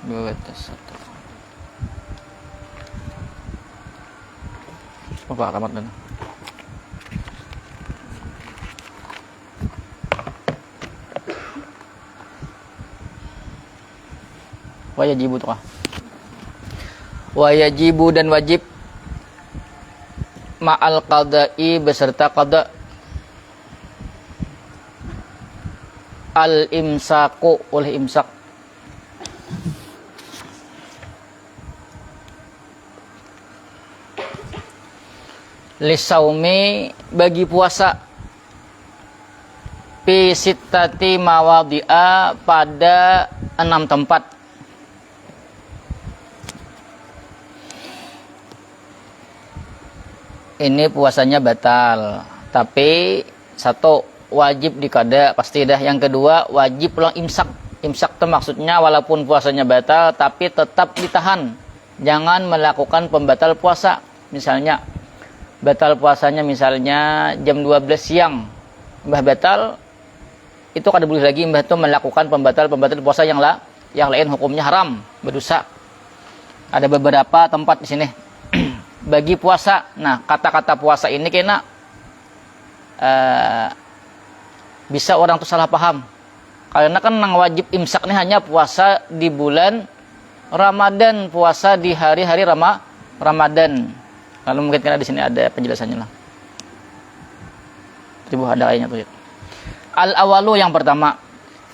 2/1. Pak Rahmat dan wajibu tuh. Wajibu dan wajib ma'al qada'i beserta qada. Al imsaku oleh imsak. Lisaumi bagi puasa. Fi sittati mawadhi'a pada 6 tempat. Ini puasanya batal, tapi satu wajib dikada pasti dah. Yang kedua wajib pulang imsak. Imsak itu maksudnya walaupun puasanya batal tapi tetap ditahan, jangan melakukan pembatal puasa. Misalnya batal puasanya misalnya jam 12 siang, mbah batal itu kada boleh lagi mbah itu melakukan pembatal puasa yang lain, hukumnya haram, berdosa. Ada beberapa tempat di sini bagi puasa. Nah, kata-kata puasa ini kena bisa orang tuh salah paham. Karena kan yang wajib imsak ini hanya puasa di bulan Ramadan, puasa di hari-hari Ramadan. Lalu mungkin karena di sini ada penjelasannya lah. Coba ada ayatnya tuh. Al-awalu yang pertama,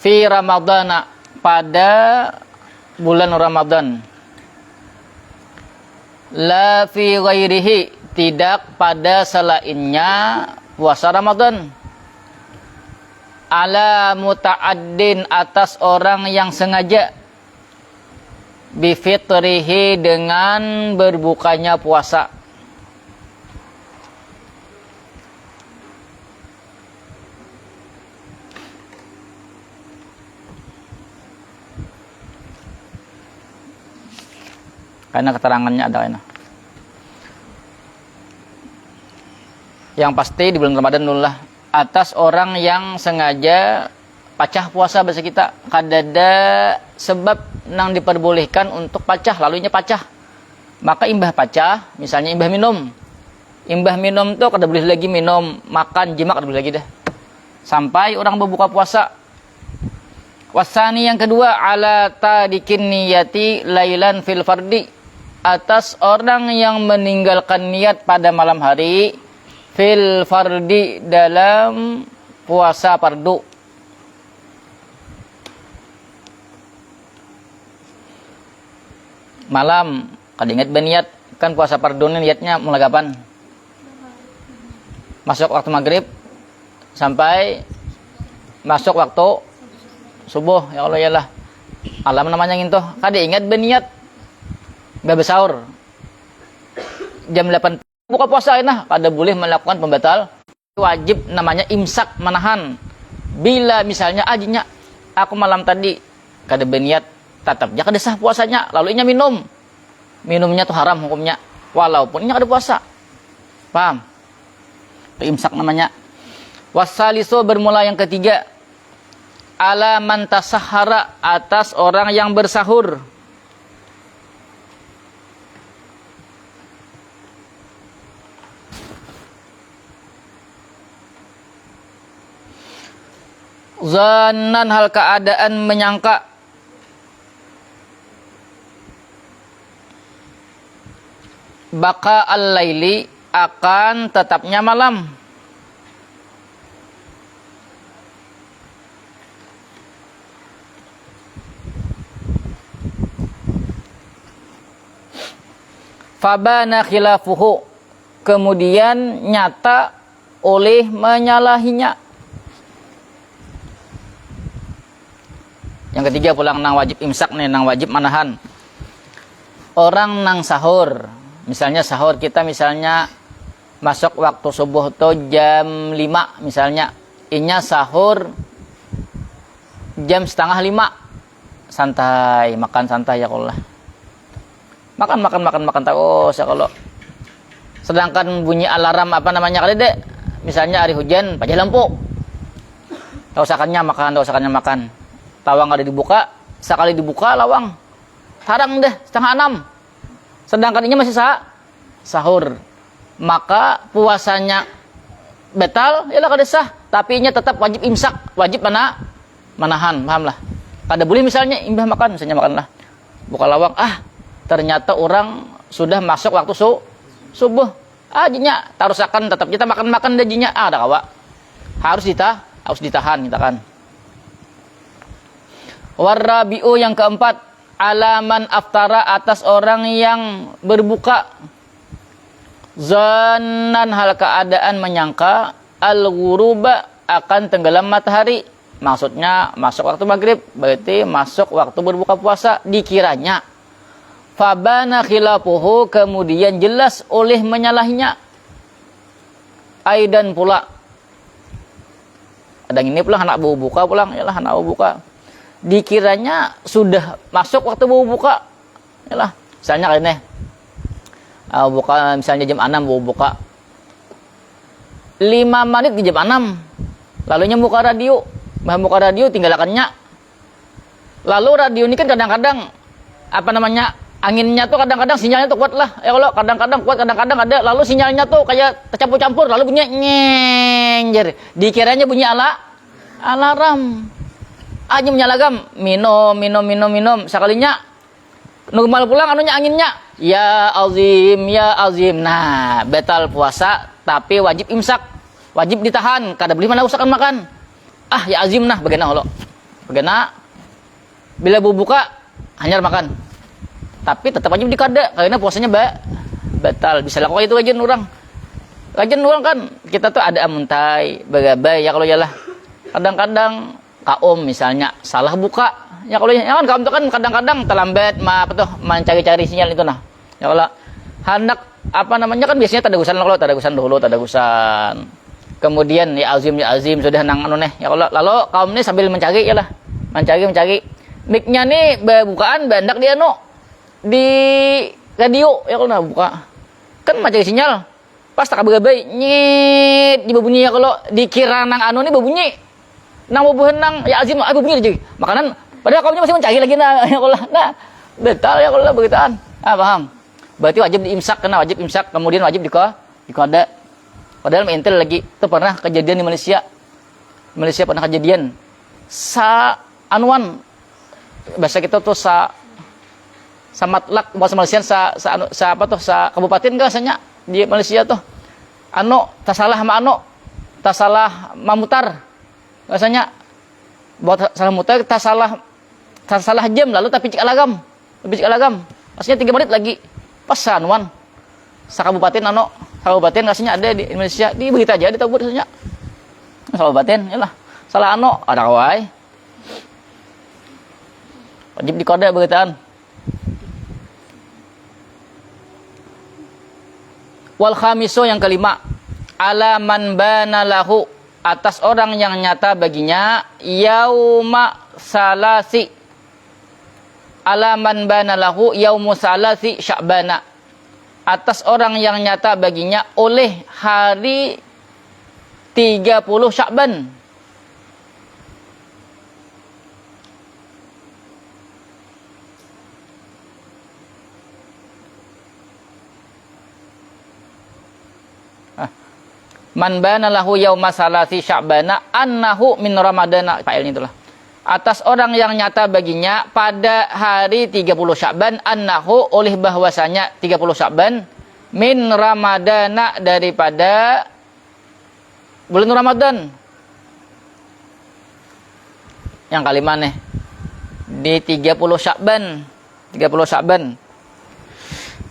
fi Ramadana pada bulan Ramadan. La fi ghairihi tidak pada selainnya puasa Ramadan. Ala muta'addin atas orang yang sengaja. Bifitrihi dengan berbukanya puasa. Karena keterangannya ada ini. Yang pasti di bulan Ramadan dulu lah, atas orang yang sengaja pacah puasa bahasa kita. Kadada sebab nang diperbolehkan untuk pacah, lalunya pacah. Maka imbah pacah, misalnya imbah minum. Imbah minum tuh kada boleh lagi minum, makan, jima kada boleh lagi dah. Sampai orang berbuka puasa. Wasani yang kedua, ala tadikin niyati lailan fil fardi. Atas orang yang meninggalkan niat pada malam hari fil fardi dalam puasa fardu. Malam kada ingat berniat, kan puasa fardu ini niatnya mulai kapan? Masuk waktu maghrib sampai masuk waktu subuh. Ya Allah ya lah. Alam namanya gitu. Kada ingat berniat. Mbak besaur jam 8 buka puasa nah, kada boleh melakukan pembatal wajib, namanya imsak, menahan. Bila misalnya ajinya aku malam tadi kada berniat, tetap dia kada sah puasanya, lalu inya minumnya tuh haram hukumnya walaupun inya kada puasa. Paham? Itu imsak namanya. Wasalisu bermula yang ketiga, ala man tasahhara atas orang yang bersahur. Zannan hal keadaan menyangka baka al-laili akan tetapnya malam. Fabana khilafuhu, kemudian nyata oleh menyalahinya. Yang ketiga pulang nang wajib imsak nih, nang wajib manahan. Orang nang sahur, misalnya sahur kita misalnya masuk waktu subuh tuh jam 5 misalnya, inya sahur jam setengah 5, santai, makan santai ya Allah. Makan terus ya kalau. Sedangkan bunyi alarm apa namanya kali dek, misalnya hari hujan pajah lampu, tausakannya makan. Tawang ada dibuka, sekali dibuka lawang tarang deh, setengah 6. Sedangkan ini masih sahur. Maka puasanya batal, yalah kada sah. Tapi nya tetap wajib imsak, wajib manahan, paham lah. Kada boleh misalnya imbah makan, misalnya makanlah. Buka lawang, ternyata orang sudah masuk waktu subuh. Jinya tarusakan tetap kita makan dajinya. Ada kawa. Harus ditahan kita kan. Warabi'u yang keempat, alaman aftara atas orang yang berbuka. Zannan hal keadaan menyangka al-ghuruba akan tenggelam matahari. Maksudnya masuk waktu maghrib, berarti masuk waktu berbuka puasa dikiranya. Fabana khilafuhu, kemudian jelas oleh menyalahinya. Aidan pula. Kadang ini pulang anak buka pulang, yalah anak buka. Dikiranya sudah masuk waktu buka. Yalah, misalnya kayak ini. Buka misalnya jam 6 buka. 5 menit di jam 6. Lalunya buka radio. Buka radio tinggalkannya. Lalu radio ini kan kadang-kadang anginnya tuh kadang-kadang sinyalnya tuh kuat lah. Kalau kadang-kadang kuat, kadang-kadang ada. Lalu sinyalnya tuh kayak tercampur-campur. Lalu bunyi nyengjer. Dikiranya bunyi alarm. Aja menyalagam. Minum. Sekalinya normal pulang anunya anginnya. Ya azim. Nah, batal puasa tapi wajib imsak. Wajib ditahan. Kada boleh mana usahakan makan. Ya azim nah bagaimana lo? Bagaimana bila buka hanya makan. Tapi tetap wajib dikada karena puasanya batal. Bisa lakukan itu kajian orang. Kajian orang kan kita tuh ada amuntai, bagabai ya kalau yalah. Kadang-kadang kaum misalnya salah buka. Ya kalau ya kan kaum itu kan kadang-kadang terlambat mencari-cari sinyal itu nah. Ya kalau hendak kan biasanya tadagusan kalau tadagusan. Kemudian ya azim sudah nang ya kalau lalu kaum ini sambil mencari ya lah. Mencari. Mic-nya nih bukaan bandak dia di radio ya kalau buka. Kan mencari sinyal. Pas tak begabai nyit dibunyi ya kalau dikira nang nih berbunyi. Nang bubuhan nang ya azim bunyi aja. Makanan padahal kaumnya masih mencari lagi ya kalau betal ya kalau begituan. Paham? Berarti wajib diimsak, kena wajib imsak, kemudian wajib dikada. Padahal mental lagi, itu pernah kejadian di Malaysia. Malaysia pernah kejadian. Bahasa kita tuh matlak, bahasa Malaysia sa kabupaten kan rasanya di Malaysia tuh. Tak salah mamutar. Rasanya buat salah mutar, tak salah jam lalu tapi cik alagam. Maksudnya 3 menit lagi. Pas sanuan kabupaten kabupaten rasanya ada di Indonesia di berita aja di tahu rasanya kabupaten yalah salah ada kawai wajib dikode beritaan. Wal khamisu yang kelima, ala man bana lahu, atas orang yang nyata baginya yauma salasi, ala man bana lahu yaumu salasi sya'bana, atas orang yang nyata baginya oleh hari 30 Sya'ban. Man bana lahu yauma salasi sya'bana annahu min ramadana, failnya itulah. Atas orang yang nyata baginya pada hari 30 Sya'ban annahu, oleh bahwasanya 30 Sya'ban min ramadana, daripada bulan Ramadan. Yang kalimat nih di 30 Sya'ban.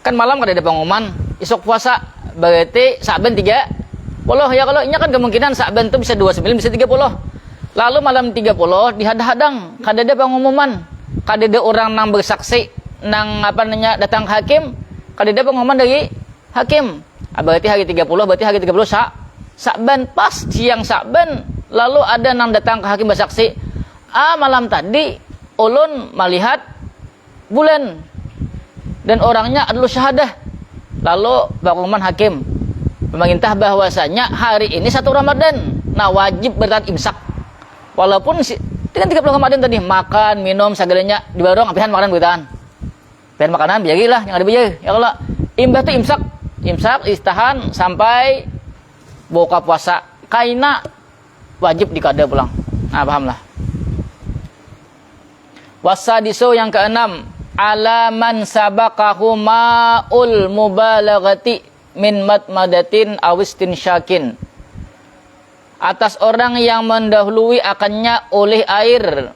Kan malam kada ada pengumuman isuk puasa, berarti Sya'ban 30 ya. Kalau ini kan kemungkinan Sya'ban itu bisa 29 bisa 30. Lalu malam 30 dihadang-hadang, kada ada pengumuman, kada ada orang nang bersaksi nang datang ke hakim, kada ada pengumuman dari hakim. Berarti hari 30, berarti hari 30 Sya'ban, pas siang Sya'ban, lalu ada nang datang ke hakim bersaksi, malam tadi ulun melihat bulan dan orangnya adalah syahadah. Lalu pengumuman hakim pemerintah bahwasanya hari ini 1 Ramadan. Nah, wajib bertahan imsak. Walaupun dengan 30 Ramadan tadi makan, minum segalanya di warung apihan makan bertahan. pengen makanan biagilah yang ada biaya ya Allah. Imbah tuh imsak istahan sampai buka puasa kaina wajib dikada pulang. Nah, pahamlah. Wasadisu yang keenam, alaman sabaqahu ma'ul mubalaghati min matmadatin awistin syakin. Atas orang yang mendahului akannya oleh air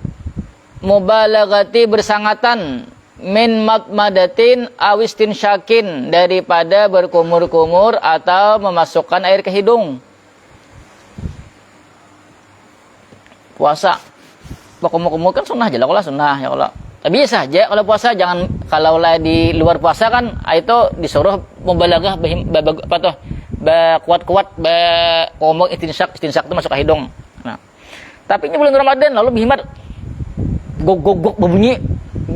mubalaghati bersangatan min matmadatin awistin syakin daripada berkumur-kumur atau memasukkan air ke hidung. Puasa berkumur-kumur kan sunnah aja lah, sunnah ya Allah. Tapi saja kalau puasa jangan, kalau lah di luar puasa kan itu disuruh mubalaghah apa tuh kuat-kuat ngomong istinsak itu masuk ke hidung. Nah, tapi ini bulan Ramadan lalu bihimat gok berbunyi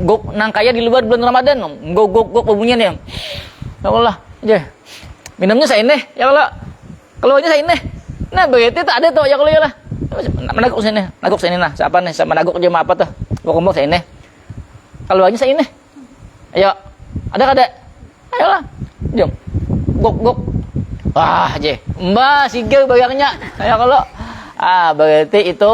gok nangkaya di luar bulan Ramadan gok berbunyi nih. Ya Allah, aja. Minumnya saya ini ya Allah. Keluarnya saya ini. Nah, begitu tak ada tuh ya Allah ya lah. Nagok sini nah. Siapa nih sama nagok aja apa tuh? Ngomong saya ini. Keluarnya saya ini. Ayo. Ada kada? Ayolah. Jom. Gok. Wah, je. Mbak sigel bayarnya. Ya kalau berarti itu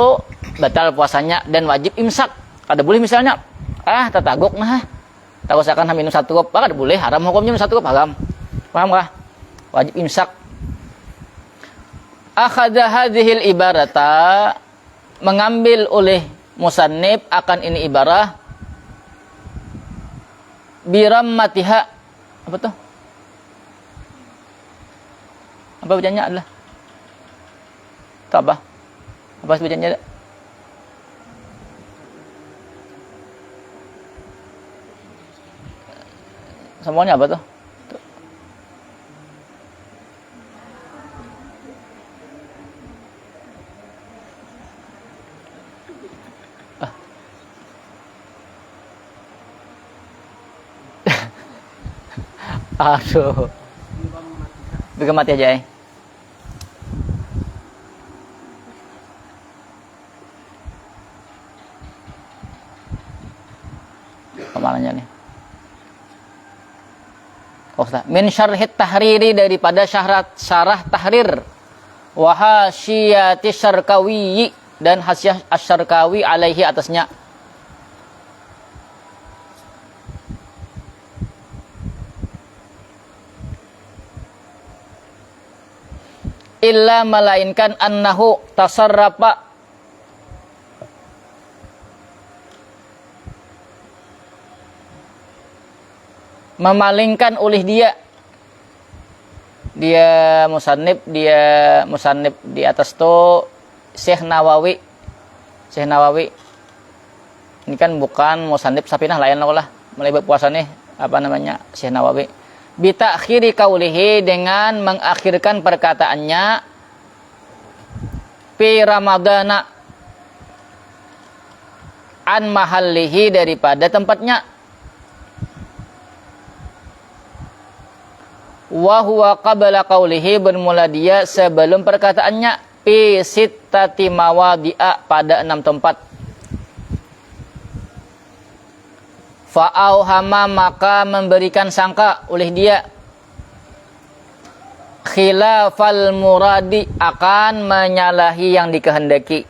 batal puasanya dan wajib imsak. Kada boleh misalnya tatagok nah. Tak usahakan minum 1 kop. Kada boleh, haram hukumnya minum 1 kop, haram. Paham kah? Wajib imsak. Akhadha hadhil ibarata, mengambil oleh musannif akan ini ibarah birammatiha. Apa tuh? Apa bacanya adalah? Itu apa? Apa bacanya? Semuanya apa tuh? Aduh. Bikin mati aja Kemalanya nih. Min syarhit tahriri, daripada syarah tahrir. Wa hasyiyati syarkawi, dan hasyah asy-syarkawi alaihi atasnya. Illa melainkan annahu tasarrafa, memalingkan oleh dia musannif di atas tu Syekh Nawawi. Ini kan bukan musannif sapinah lain lah mulai berpuasa nih Syekh Nawawi. Bitakhiri kaulihi, dengan mengakhirkan perkataannya fi ramadana an mahallihi, daripada tempatnya. Wa huwa qabla qaulihi, bermula dia sebelum perkataannya fi sittati mawadi'a, pada 6 tempat. Fa'auhama, maka memberikan sangka oleh dia khilafal muradi, akan menyalahi yang dikehendaki.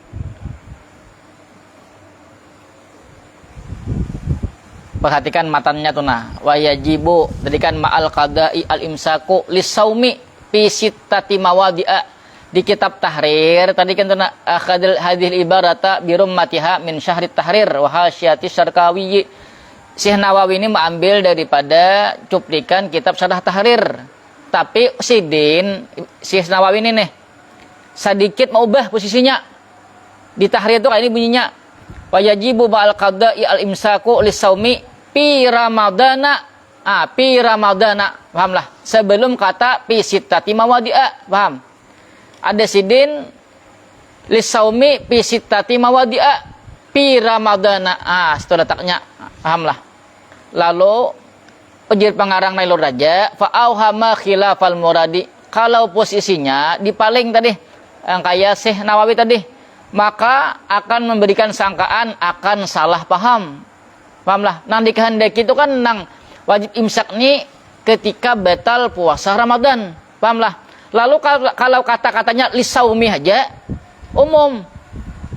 Perhatikan matannya tuh nah. Wa yajibu, tadi kan ma'al qada'i al-imsaku lisaumi fi sittati mawadi'a. Di kitab tahrir tadi kan tuh nah, akhadil hadhil ibarata birummatiha min syahrit tahrir wa hasyiyati syarkawi. Syekh Nawawi ini mengambil daripada cuplikan kitab syarah tahrir. Tapi Syekh Nawawi ini nih sedikit mengubah posisinya. Di tahrir itu kayak ini bunyinya wa yajibu ma'al qada'i al-imsaku lisaumi fi ramadana. Fi ramadana, pahamlah. Sebelum kata fi sittati mawadi'a, paham? Ada sidin lisaumi fi sittati mawadi'a fi ramadana. Itu letaknya, pahamlah. Lalu penjir pengarang Nailur Raja fa'auhama khilafal muradi, kalau posisinya dipaling tadi yang kayak Syekh Nawawi tadi, maka akan memberikan sangkaan akan salah paham. Pahamlah, nang dikehendaki itu kan nang Wajib imsak nih ketika batal puasa Ramadan. Pahamlah? Lalu kalau kata-katanya lisaumi aja, umum.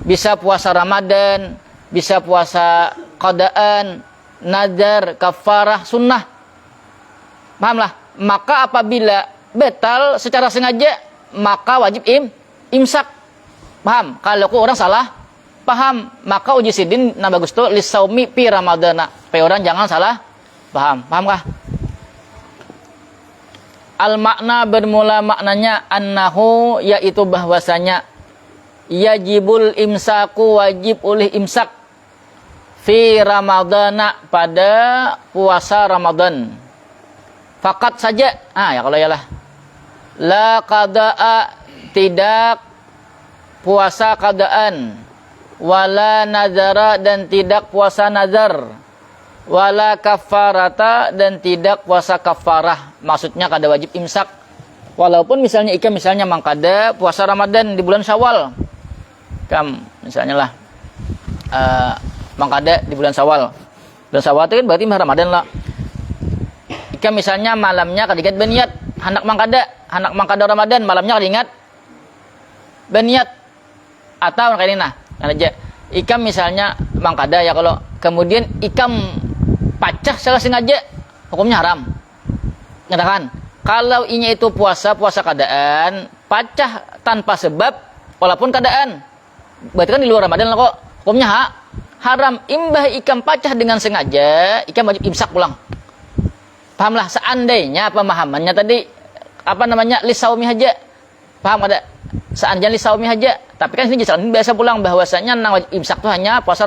Bisa puasa Ramadan, bisa puasa qadaan, nazar, kafarah, sunnah. Pahamlah? Maka apabila batal secara sengaja, maka wajib imsak. Paham? Kalau orang salah paham, maka uji sidin na bagus tuh lisaumi pi ramadana. Supaya orang jangan salah paham. Pahamkah? Al makna bermula maknanya annahu, yaitu bahwasanya yajibul imsaku, wajib oleh imsak fi ramadana, pada puasa Ramadan. Fakat saja, ya kalau yalah, la qada'a, tidak puasa qadaan, wala nazara, dan tidak puasa nazar, wala kafarata, dan tidak puasa kafarah. Maksudnya kada wajib imsak. Walaupun misalnya misalnya mangkada puasa Ramadan di bulan Syawal. Misalnya lah mangkada di bulan Syawal. Bulan Syawal itu kan berarti Ramadan lah. Misalnya malamnya kada ingat beniat hendak mangkada Ramadan, malamnya kada ingat beniat. Atau kayak ini nah, aja. Misalnya mangkada ya, kalau kemudian pacah secara sengaja, hukumnya haram. Ngatakan, kalau inya itu puasa keadaan, pacah tanpa sebab, walaupun keadaan, berarti kan di luar Ramadan lah kok, hukumnya haram. Imbah pacah dengan sengaja, wajib imsak pulang. Pahamlah? Seandainya pemahamannya tadi lisaumi aja, paham ada? Seandainya lisaumi aja, tapi kan ini biasa pulang bahwasanya nang wajib imsak tuh hanya puasa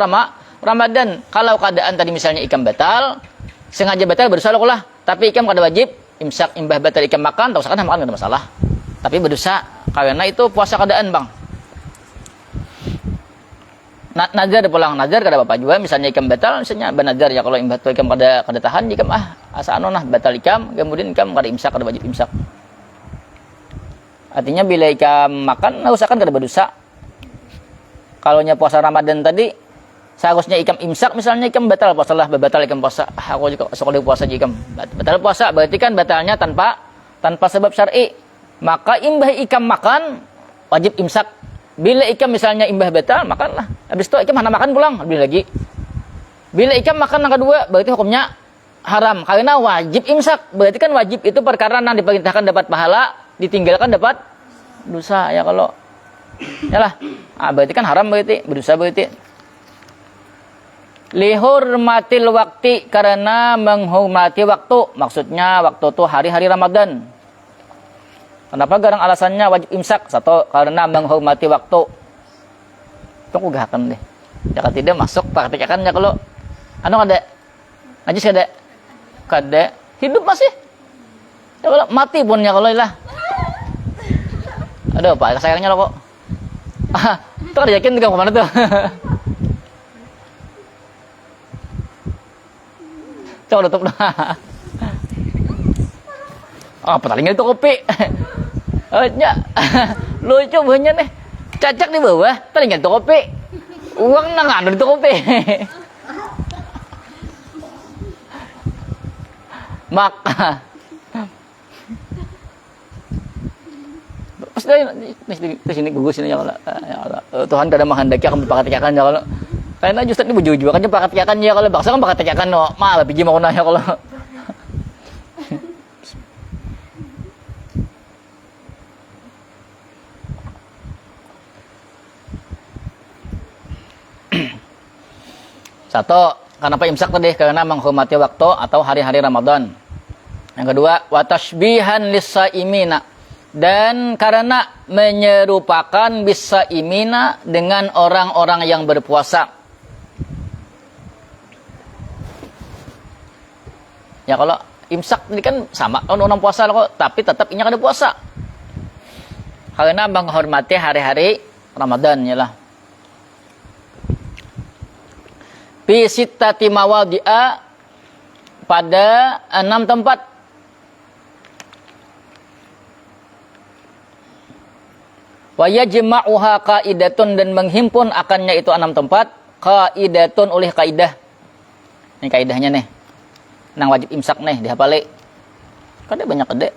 Ramadan. Kalau keadaan tadi misalnya batal, sengaja batal berdosa lah. Tapi kada wajib imsak, imbah batal makan, tak usah kan makan, ada masalah. Tapi berdosa karena itu puasa keadaan, Bang. Nazar pulang, nazar kada apa juga, misalnya batal, misalnya banazar ya, kalau batal kada tahan asa batal kemudian kada imsak, kada wajib imsak. Artinya bila makan, nah usahakan kada berdosa. Kalau puasa Ramadan tadi, seharusnya imsak, misalnya batal puasa lah, batal puasa. Aku juga sekolah puasa juga batal puasa, berarti kan batalnya tanpa sebab syar'i. Maka imbah makan, wajib imsak. Bila misalnya imbah batal, makanlah. Habis itu mana makan pulang, lebih lagi. Bila makan yang kedua, berarti hukumnya haram. Karena wajib imsak, berarti kan wajib itu perkara yang diperintahkan dapat pahala, ditinggalkan dapat dosa ya kalau. Yalah. Berarti kan haram, berarti berdosa berarti. Lihurmatil waktu, karena menghormati waktu. Maksudnya waktu itu hari-hari Ramadan. Kenapa garang alasannya wajib imsak? Satu, karena menghormati waktu. Tunggu gahakan deh. Jika tidak masuk praktikan ya kalau ada najis kada hidup masih. Ya kalau mati pun ya kalau lah. Aduh, Pak, sayangnya lo kok. Tuh ada yakin kamu kemana tuh? Coba tutup dah. Pertandingan itu kopi. Lucu banyak nih. Cacak di bawah, teringat itu kopi. Uang nangan itu kopi. Maka pasti di sini gugus ini ya Allah. Tuhan kada menghendaki akan berpakatikan ya Allah. Karena justru ini bujur-bujur kan berpakatikan ya kalau bangsa kan berpakatikan no. Malah biji mau nanya kalau. Satu, kenapa imsak tadi? Karena menghormati waktu atau hari-hari Ramadan. Yang kedua, watashbihan lis-saimina, dan karena menyerupakan bis-saimina dengan orang-orang yang berpuasa. Ya kalau imsak ini kan sama orang puasa kok, tapi tetap ini ada puasa. Karena menghormati hari-hari Ramadan ya lah. Fi sittati mawadi'a, pada 6 tempat. Wa yajma'uha qaidatun, dan menghimpun akannya itu 6 tempat, qaidatun oleh kaidah. Ini kaidahnya nih. nang wajib imsak nih dihafali. Kada banyak kede.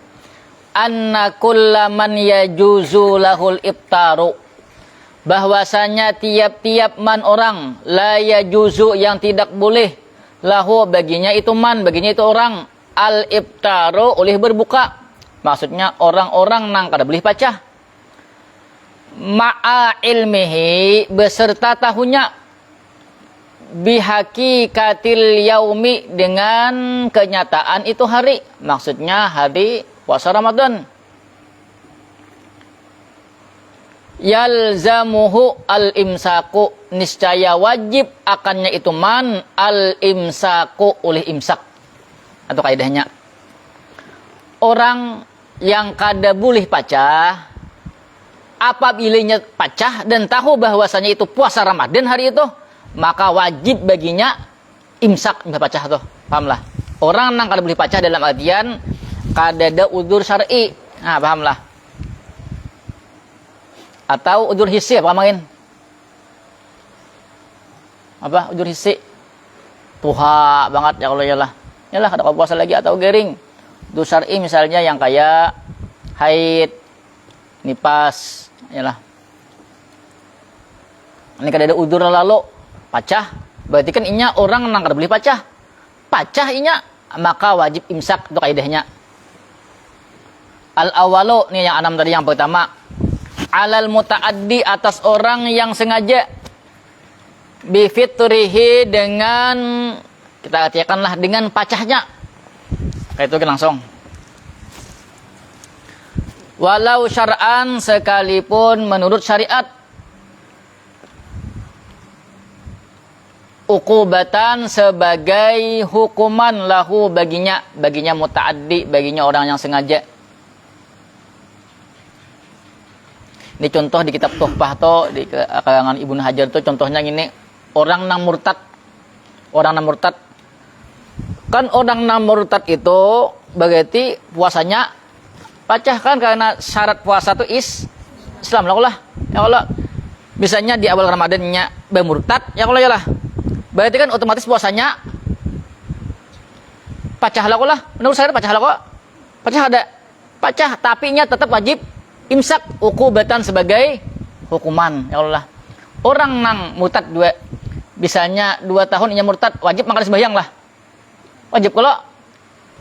Anna kullaman yajuzu lahul iftaru. Bahwasanya tiap-tiap man orang la yajuzu yang tidak boleh lahu baginya itu man, baginya itu orang al iftaru oleh berbuka. Maksudnya orang-orang nang kada boleh pacah. Ma'a ilmihi beserta tahunya bihaqikatil yaumi dengan kenyataan itu hari. Maksudnya hari puasa Ramadan. Yalzamuhu al-imsaku, niscaya wajib akannya itu man al-imsaku oleh imsak. Atau kaidahnya orang yang kada boleh pacah apabila pacah dan tahu bahwasanya itu puasa Ramadan hari itu, maka wajib baginya imsak pacah tuh. Pahamlah? Orang yang kada boleh pacah dalam artian kada ada udzur syar'i. Nah, pahamlah? Atau udzur hissi apa main? Apa udzur hissi? Tuha banget ya kalau yalah. Yalah kada puasa lagi atau gering. Udzur syar'i misalnya yang kayak haid, nipas, yalah. Ini kada ada udzur lalu pacah. Berarti kan inya orang nang kada boleh pacah. Pacah inya maka wajib imsak itu kaidahnya. Al-awalu nih yang 6 tadi yang pertama. Alal muta'addi atas orang yang sengaja bifitrihi dengan kita katakanlah dengan pacahnya. Kayak itu kan langsung. Walau syar'an sekalipun menurut syariat. Uqubatan sebagai hukuman lahu baginya muta'addi, baginya orang yang sengaja. Ini contoh di kitab Tuhfah to di karangan Ibnu Hajar tuh contohnya gini, orang nang murtad. Orang nang murtad. Kan orang nang murtad itu berarti puasanya pacah kan karena syarat puasa itu Islam lah. Ya Allah. Misalnya di awal Ramadannya bermurtad, ya Allah ya lah. Berarti kan otomatis puasanya pacah lah. Menurut saya pacah lah kok. Pacah ada. Pacah tapi nya tetap wajib imsak uqubatan sebagai hukuman. Ya Allah. Orang nang murtad bisanya 2 tahun inya murtad wajib makan sembahyang lah. Wajib kalau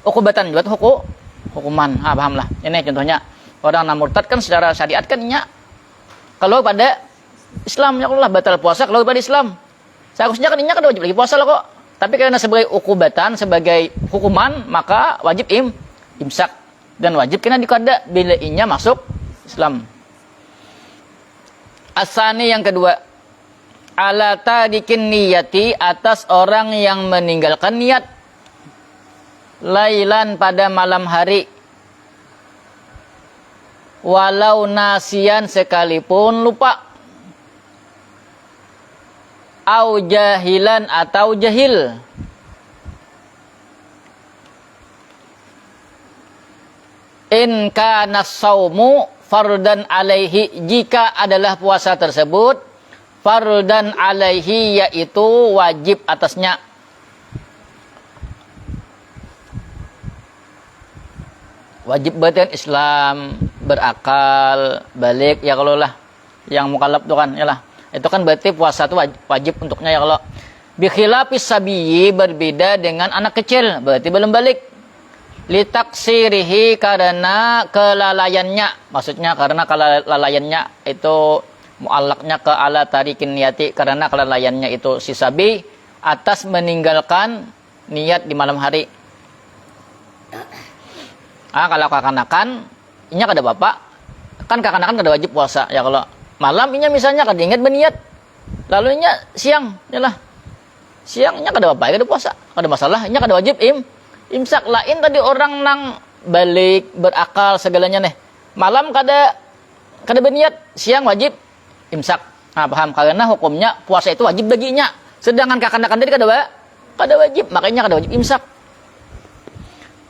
uqubatan juga hukuman. Paham lah. Ini contohnya orang nang murtad kan secara syariat kan inya kalau pada Islam ya Allah batal puasa kalau pada Islam. Seharusnya kan inya kan wajib lagi puasa lah kok. Tapi karena sebagai uqubatan sebagai hukuman maka wajib imsak dan wajib kena dikada bila inya masuk Islam. Asani yang kedua, ala tadikin niyati atas orang yang meninggalkan niat lailan pada malam hari walau nasian sekalipun lupa au jahilan atau jahil. In kana saumu fardan alaihi, jika adalah puasa tersebut fardan alaihi yaitu wajib atasnya. Wajib berarti Islam, berakal, balik ya kalau lah yang mukallaf itu kan ya lah. Itu kan berarti puasa itu wajib untuknya ya kalau. Bi khilafis sabiyyi berbeda dengan anak kecil, berarti belum balik. Litaksirihi karena kelalaiannya, maksudnya karena kelalaiannya itu muallaknya ke ala tarikin niyati, karena kelalaiannya itu si sabi atas meninggalkan niat di malam hari. Kalau kakanakan inya kada bapak kan kakanakan kada wajib puasa ya kalau malam inya misalnya kada ingat berniat lalu inya siang yalah siang inya kada bapak kada puasa kada masalah inya kada wajib imsak. Lain tadi orang nang balik berakal segalanya nih malam kada berniat siang wajib imsak. Paham karena hukumnya puasa itu wajib baginya sedangkan kakanakan tadi kada wajib makanya kada wajib imsak.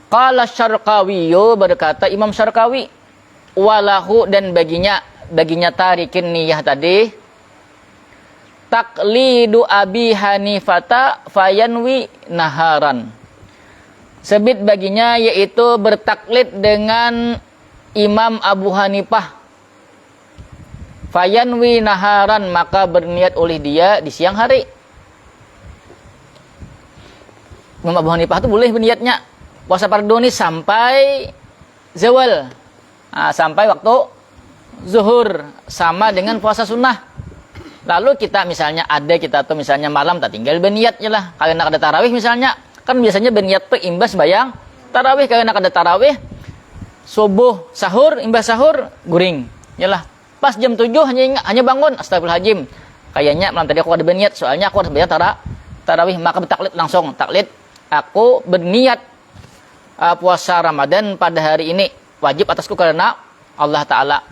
Qala Syarqawiyyu berkata Imam Syarqawi walahu dan baginya tarikin niyah tadi taqlidu Abi Hanifata fayanwi naharan. Sebit baginya yaitu bertaklid dengan Imam Abu Hanifah. Fayanwi naharan, maka berniat oleh dia di siang hari. Imam Abu Hanifah itu boleh berniatnya puasa fardu ini sampai zawal. Nah, sampai waktu zuhur, sama dengan puasa sunnah. Lalu kita misalnya tuh misalnya malam tak tinggal berniatnya lah. Karena ada tarawih misalnya, kan biasanya berniat tuh imbas bayang tarawih. Karena ada tarawih, subuh sahur, imbas sahur guring. Yalah. Pas jam 7 hanya bangun, astagfirullahaladzim. Kayaknya malam tadi aku ada berniat, soalnya aku harus bayar tarawih, maka bertaklid langsung. Taklid, aku berniat puasa Ramadan pada hari ini wajib atasku karena Allah Ta'ala.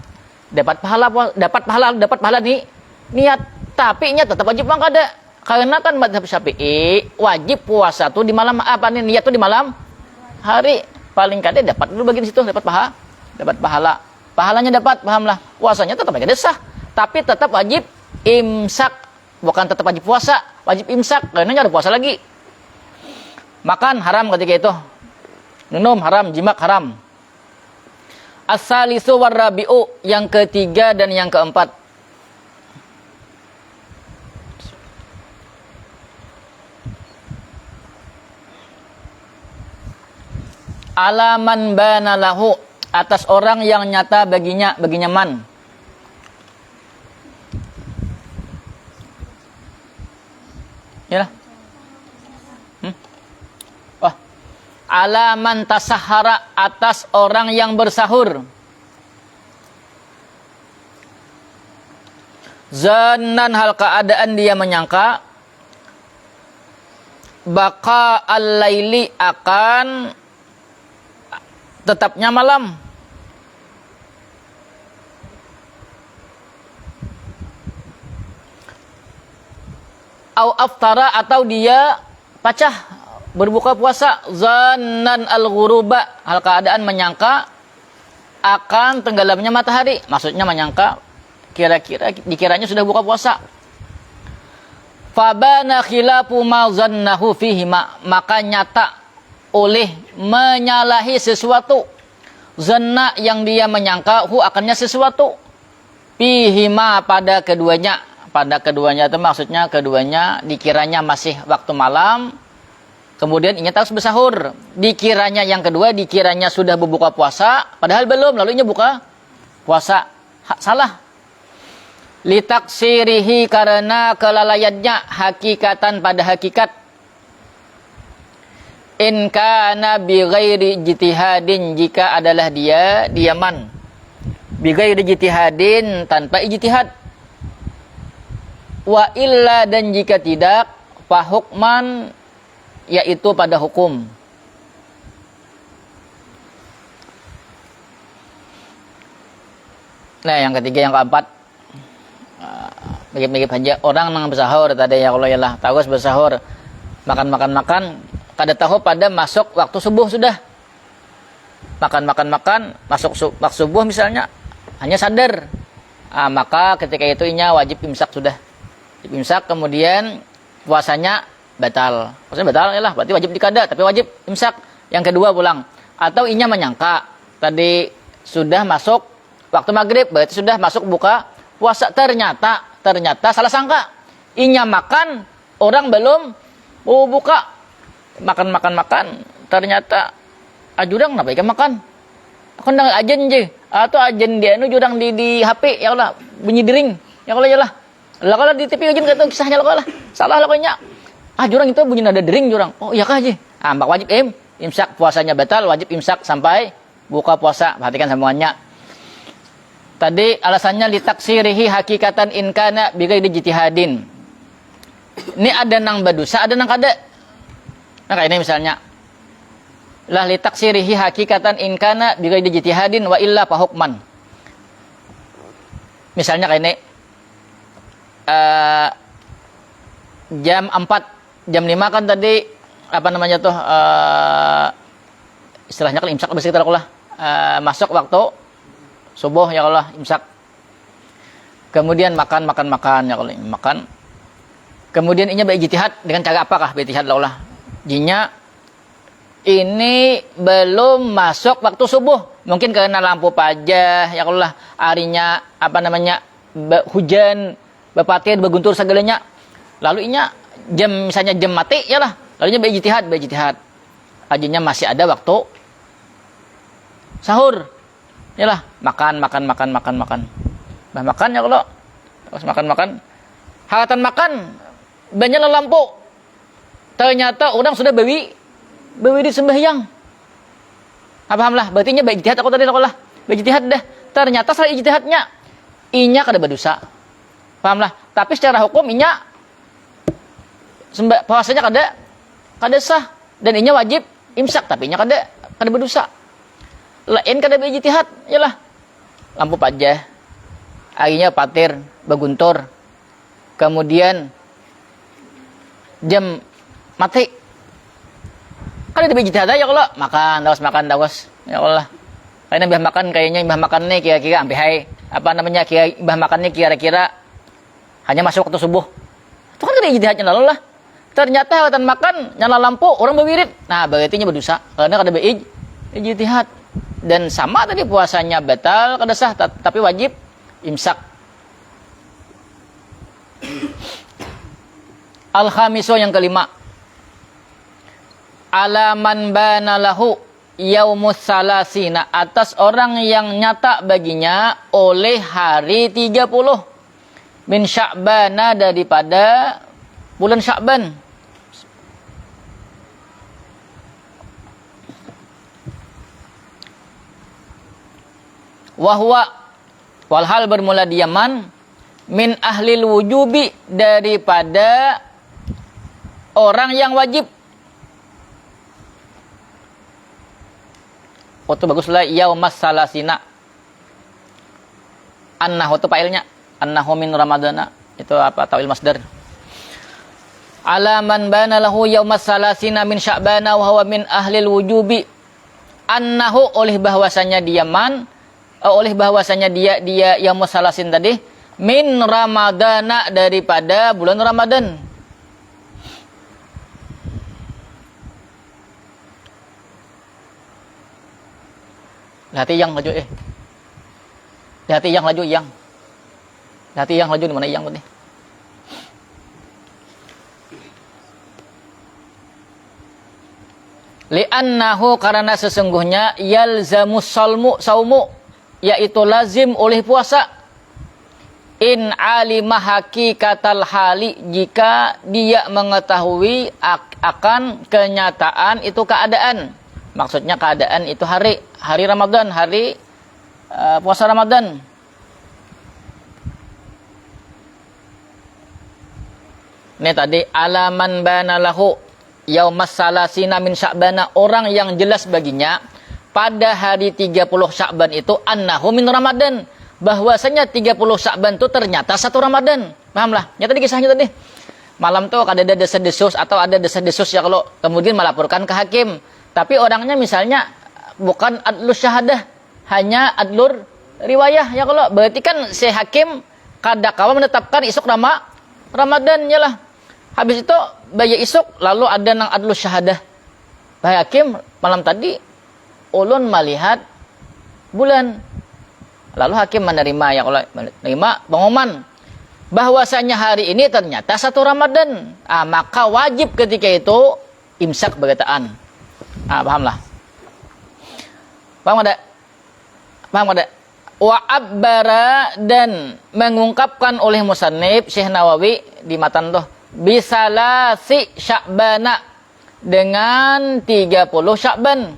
Dapat pahala nih niat, tapi niat tetap wajib bang kada. Karena kan mazhab Syafi'i wajib puasa tuh di malam niat tuh di malam hari. Paling kada dapat dulu bagian situ, dapat pahala. Pahalanya dapat, pahamlah. Puasanya tetap agak desah, tapi tetap wajib imsak. Bukan tetap wajib puasa, wajib imsak. Karena ada puasa lagi. Makan haram ketika itu. Minum haram, jimak haram. As-salisu warrabi'u, yang ketiga dan yang keempat. Alaman bana lahu, atas orang yang nyata baginya man. Ya lah. Oh. Alaman tasahara, atas orang yang bersahur. Zannan, hal keadaan dia menyangka baqa al-laili, akan tetapnya malam. Au aftara, atau dia pacah berbuka puasa. Zannan al-ghuruba, hal keadaan menyangka akan tenggelamnya matahari. Maksudnya menyangka dikiranya sudah buka puasa. Fabana khilafu ma zannahu fihi, maka nyata oleh menyalahi sesuatu zanna yang dia menyangka akannya sesuatu fihima, pada keduanya itu maksudnya keduanya dikiranya masih waktu malam, kemudian ingin terus bersahur. Dikiranya yang kedua dikiranya sudah berbuka puasa, padahal belum, lalu ini buka puasa. Salah. Litaksirihi, karena kelalaiannya, hakikatan pada hakikat. In kana bi ghairi ijtihadin, jika adalah dia diaman. Bi ghairi ijtihadin, tanpa ijtihad. Wa illa, dan jika tidak, fa hukman, yaitu pada hukum. Nah, yang ketiga, yang keempat, mirip-mirip aja. Orang nang bersahur tadi ya, kalau yalah tahu bersahur, makan, kada tahu pada masuk waktu subuh sudah. Makan, masuk waktu subuh misalnya, hanya sadar. Maka ketika itu inya wajib imsak sudah. Imsak, kemudian puasanya batal. Puasanya batal ya lah, berarti wajib dikada, tapi wajib imsak. Yang kedua pulang. Atau inya menyangka tadi sudah masuk waktu maghrib, berarti sudah masuk buka puasa. Ternyata salah sangka. Inya makan, orang belum buka. Makan. Ternyata jurang kenapa ikan makan? Aku nang ajen je. Atau ajen dia nu jurang di HP ya Allah, bunyi dering. Ya Allah ya lah. Lah kalau di TV ajen kata kisahnya lah. Salah lah kayaknya. Jurang itu bunyi nada dering jurang. Oh iya kah je? Mbak wajib imsak, puasanya batal, wajib imsak sampai buka puasa. Perhatikan sambungannya. Tadi alasannya litaksirihi hakikatan in kana bi ghairi ijtihadin. Ini ada nang berdosa, ada nang kada. Nah kayak ini misalnya. Lah litaksirihi hakikatan in kana bi ghairi ijtihadin wa illa fa hukman. Misalnya kayak ini. Jam 4, jam 5 kan tadi apa namanya tuh istilahnya kan imsak bahasa kita lah. Masuk waktu subuh ya Allah imsak. Kemudian makan ya Allah makan. Kemudian inya berijtihad dengan cara apakah berijtihad lah. Jinya ini belum masuk waktu subuh. Mungkin karena lampu pajah, ya kalau lah harinya apa namanya hujan, berpatir, berguntur segalanya. Lalu inya jam misalnya jam mati ya lah. Lalunya berijtihad. Ajinya masih ada waktu sahur. Ya lah, makan. Bah makan ya kalau terus makan. Hatan makan banyak lampu. Ternyata orang sudah bawi di sembahyang. Pahamlah, berarti nya baik ijtihad aku tadi lah. Baik ijtihad dah. Ternyata setelah ijtihadnya inya kada berdosa. Pahamlah. Tapi secara hukum inya puasanya kada sah dan inya wajib imsak, tapi inya kada berdosa. Lain kada berijtihad, yalah. Lampu pajah. Airnya patir, berguntur. Kemudian jam mati. Kan ada biji tiada ya kalau makan dawas ya Allah. Kayaknya mbah makan nih kira-kira sampai hai apa namanya mbah makan nih kira-kira hanya masuk waktu subuh. Itu kan ada ijtihadnya lalu lah. Ternyata hatan makan nyala lampu orang berwirid. Nah, berarti nya berdosa karena kada ijtihad. Dan sama tadi puasanya batal kada sah tapi wajib imsak. Al-khamisu yang kelima. Alaman bana lahu yaumus salasina, atas orang yang nyata baginya oleh hari 30 min Sya'bana, daripada bulan Sya'ban. Wahwa walhal bermula di Yaman min ahlil wujubi, daripada orang yang wajib. Itu baguslah yaumas salasina. Annahu itu failnya. Annahu min ramadana. Itu apa? Tawil masdar. Alaman bana lahu yaumas salasina min sya'bana wa huwa min ahlil wujubi. Annahu oleh bahwasanya dia yaumus salasin tadi min ramadana, daripada bulan Ramadan. Hati yang laju Hati yang laju di mana yang tadi? Li'annahu, karena sesungguhnya yalzamus saumu, yaitu lazim oleh puasa. In alima hakikatal hali, jika dia mengetahui akan kenyataan itu keadaan. Maksudnya keadaan itu hari Ramadan, hari puasa Ramadan. Ini tadi alaman bana lahu yaumas salasina min Sya'bana, orang yang jelas baginya pada hari 30 Sya'ban itu annahu min Ramadan, bahwasanya 30 Sya'ban itu ternyata satu Ramadan. Pahamlah? Ya tadi kisahnya tadi. Malam tuh ada desas-desus atau ada desas-desus ya kalau kemudian melaporkan ke hakim. Tapi orangnya misalnya bukan adlus syahadah, hanya adlur riwayah ya kalau berarti kan si hakim kadakawa menetapkan isuk Ramadan ya lah. Habis itu baya isuk lalu ada nang adlus syahadah. Bah hakim malam tadi ulun melihat bulan. Lalu hakim menerima ya kalau menerima pengumuman bahwasanya hari ini ternyata satu Ramadan. Maka wajib ketika itu imsak berkataan. Pahamlah. Paham ada? Wa abbara, dan mengungkapkan oleh musannif Syekh Nawawi di matan tuh bisalasi Sya'bana, dengan 30 Sya'ban.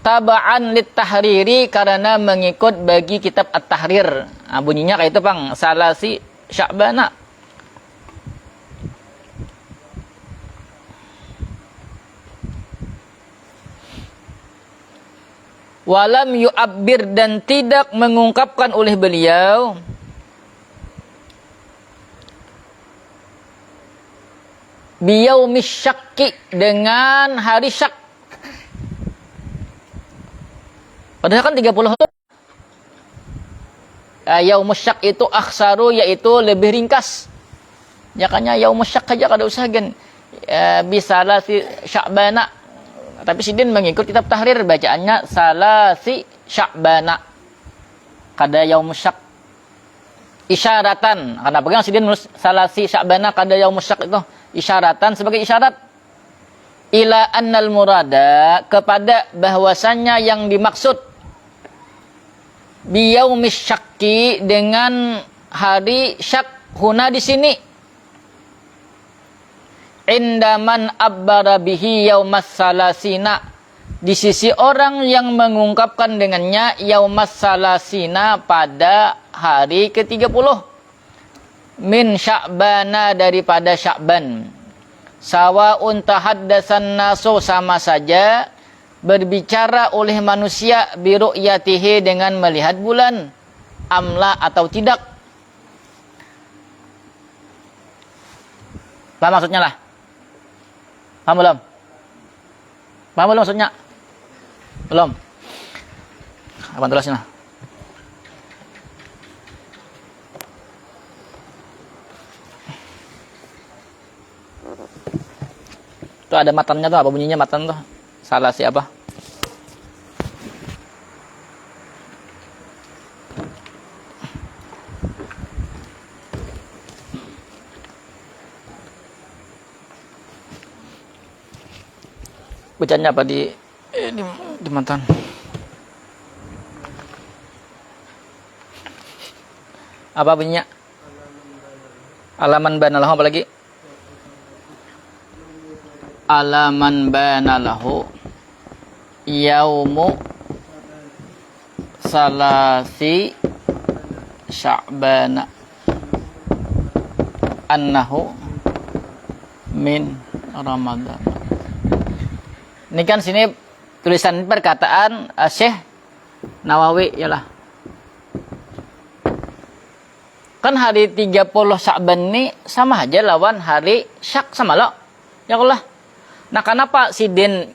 Taba'an lit tahriri, karena mengikut bagi kitab At-Tahrir. Bunyinya kayak itu, Bang. Salasi Sya'bana. Walam yu'abbir, dan tidak mengungkapkan oleh beliau biyaumis syakki, dengan hari syak. Padahal kan 30 itu yaumus syak itu akhsaru, yaitu lebih ringkas. Makanya yaumus syak aja kada usah gen bisalah si Sya'bana, Tapi Sidin mengikut kitab tahrir, bacaannya salasi Sya'bana kada yaumus syak. Isyaratan. Karena pegang Sidin menulis salasi Sya'bana kada yaumus syak itu isyaratan sebagai isyarat ila annal murada, kepada bahwasannya yang dimaksud biyaumis syakki, dengan hari syak huna di sini, indaman abbara bihi yaumas salasina, di sisi orang yang mengungkapkan dengannya yaumas salasina pada hari ke-30 min Sya'bana, daripada Sya'ban. Sawa'un tahaddasan nasu, sama saja berbicara oleh manusia biru'yatihi, dengan melihat bulan, amla atau tidak. Paham maksudnya lah? Paham belum? Paham belum maksudnya? Belum? Abang tulisin lah. Tuh ada matannya tuh, apa bunyinya matan tuh? Salah siapa? Bacanya apa di matan? Apa bunyinya? Alaman bana lahu, apa lagi? Alaman bana lahu yaumu salasi Sya'bana annahu min Ramadan. Ini kan sini tulisan perkataan Syekh Nawawi yalah. Kan hari 30 Sya'ban ini sama aja lawan hari Syak, sama lo. Ya Allah. Nah, kenapa Sidin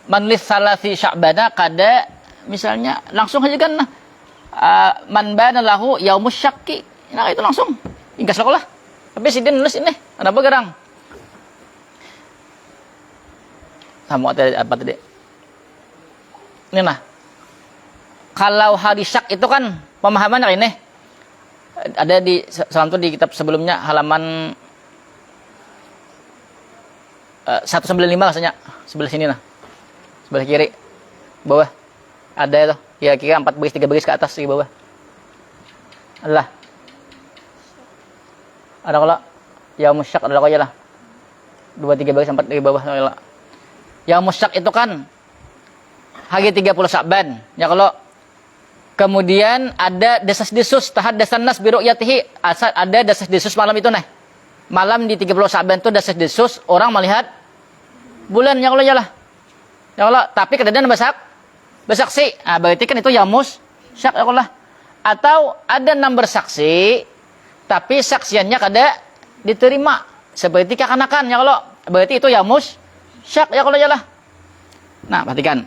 menulis salasi Sya'bana kada misalnya langsung aja kan man bana lahu yaumus syakki. Nah, itu langsung ingkas lah. Tapi Sidin nulis ini. Kenapa gerang? Sama apa tadi? Ini nah. Kalau hari Syak itu kan pemahamannya ini ada di salam di kitab sebelumnya halaman 195 rasanya, sebelah sini nah. Sebelah kiri. Bawah. Ada itu. Ya kira 4 baris 3 baris ke atas di bawah. Allah. Ada kalau yaumus syak adalah kaya lah. 2 3 baris 4 di bawah lah. Yaumus syak itu kan hari 30 Sya'ban. Ya kalau kemudian ada desas-desus tahaddasan nas bi ru'yatihi, ada desas-desus malam itu nih. Malam di 30 Sya'ban itu desas-desus orang melihat bulan, ya Allah yalah. Ya Allah, tapi keadaan bersaksi. Ah, berarti kan itu yaumus syak, ya Allah. Atau ada 6 bersaksi tapi saksiannya kada diterima seperti kekanakan, ya Allah. Berarti itu yaumus syak, ya Allah yalah. Nah, perhatikan.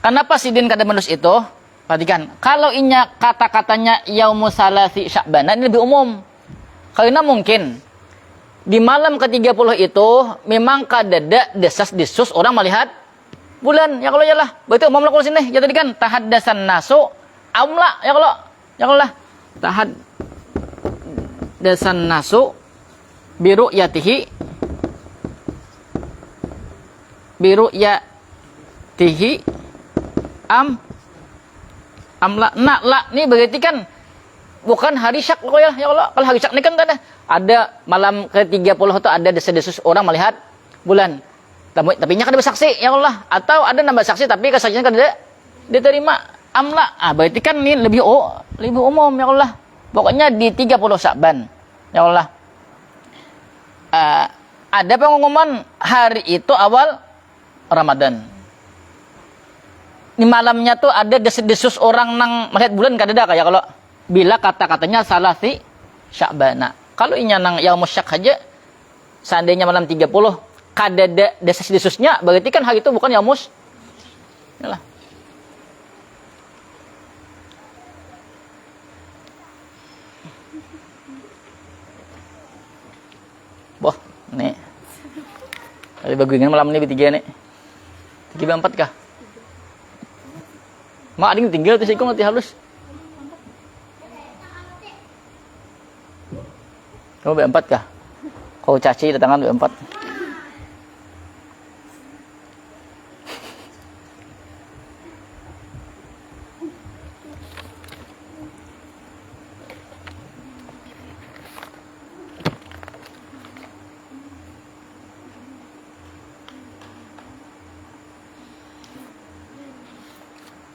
Kenapa Sidin kada menulis itu? Perhatikan. Kalau inya kata-katanya yaumus salasi Sya'ban, ini lebih umum. Karena mungkin di malam ke-30 itu memang kadada desas-desus orang melihat bulan, ya Allah yalah. Berarti umum lah sini. Ya tadi kan tahaddasan nasu amla, ya Allah. Ya Allah. Tahaddasan nasu biru'yatihi amla nak la, ini berarti kan bukan hari Syak, ya Allah. Kalau hari Syak ini kan ada malam ke-30 itu ada desas-desus orang melihat bulan. Tapi nya kada bersaksi, ya Allah. Atau ada nambah saksi tapi kesaksiannya kada diterima. Amla. Ah, berarti kan ini lebih umum, ya Allah. Pokoknya di 30 Sya'ban, ya Allah. Ada pengumuman hari itu awal Ramadan. Ini malamnya tuh ada desas-desus orang nang melihat bulan kada ada kayak kalau bila kata-katanya salasi Sya'bana. Kalau inya nang yaumus syak aja, seandainya malam 30 kada ada desas-desusnya, berarti kan hari itu bukan yaumus. Yalah. Boh, nih. Ada bagian malam ini bertiga nih. 3/4 kah? Mak ading tinggal ti sikong nanti halus. Oh, 4 kah? Kau caci datangan 4.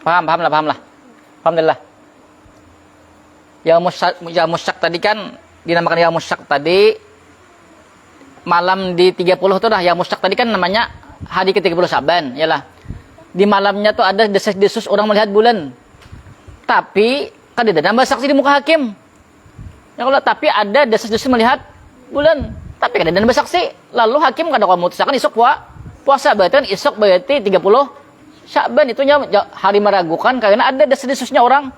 Paham lah. Alhamdulillah. Ya musyak tadi kan dinamakan ya musyak tadi malam di 30 tuh dah ya musyak tadi kan namanya hari ke-30 Syaban, yalah. Di malamnya tuh ada desas-desus orang melihat bulan. Tapi kan tidak nambah saksi di muka hakim. Ya Allah, tapi ada desas-desus melihat bulan. Tapi kan tidak nambah saksi. Lalu hakim kada memutuskan isuk puasa berarti kan isuk berarti 30 Sya'ban itunya hari meragukan karena ada desas-desusnya orang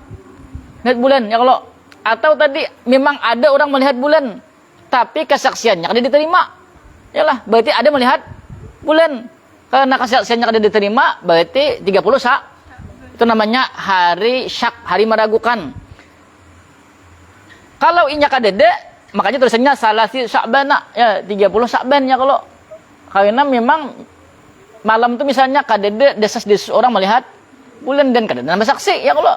melihat bulan, ya kalau atau tadi memang ada orang melihat bulan tapi kesaksiannya kada diterima. Yalah, berarti ada melihat bulan. Karena kesaksiannya kada diterima berarti 30 itu namanya hari syak, hari meragukan. Kalau inya kadede, makanya tulisannya salasi Sya'ban ya 30 Sya'ban ya kalau karena memang malam itu misalnya kadede desas-desus orang melihat bulan dan kadede nambah saksi ya kalau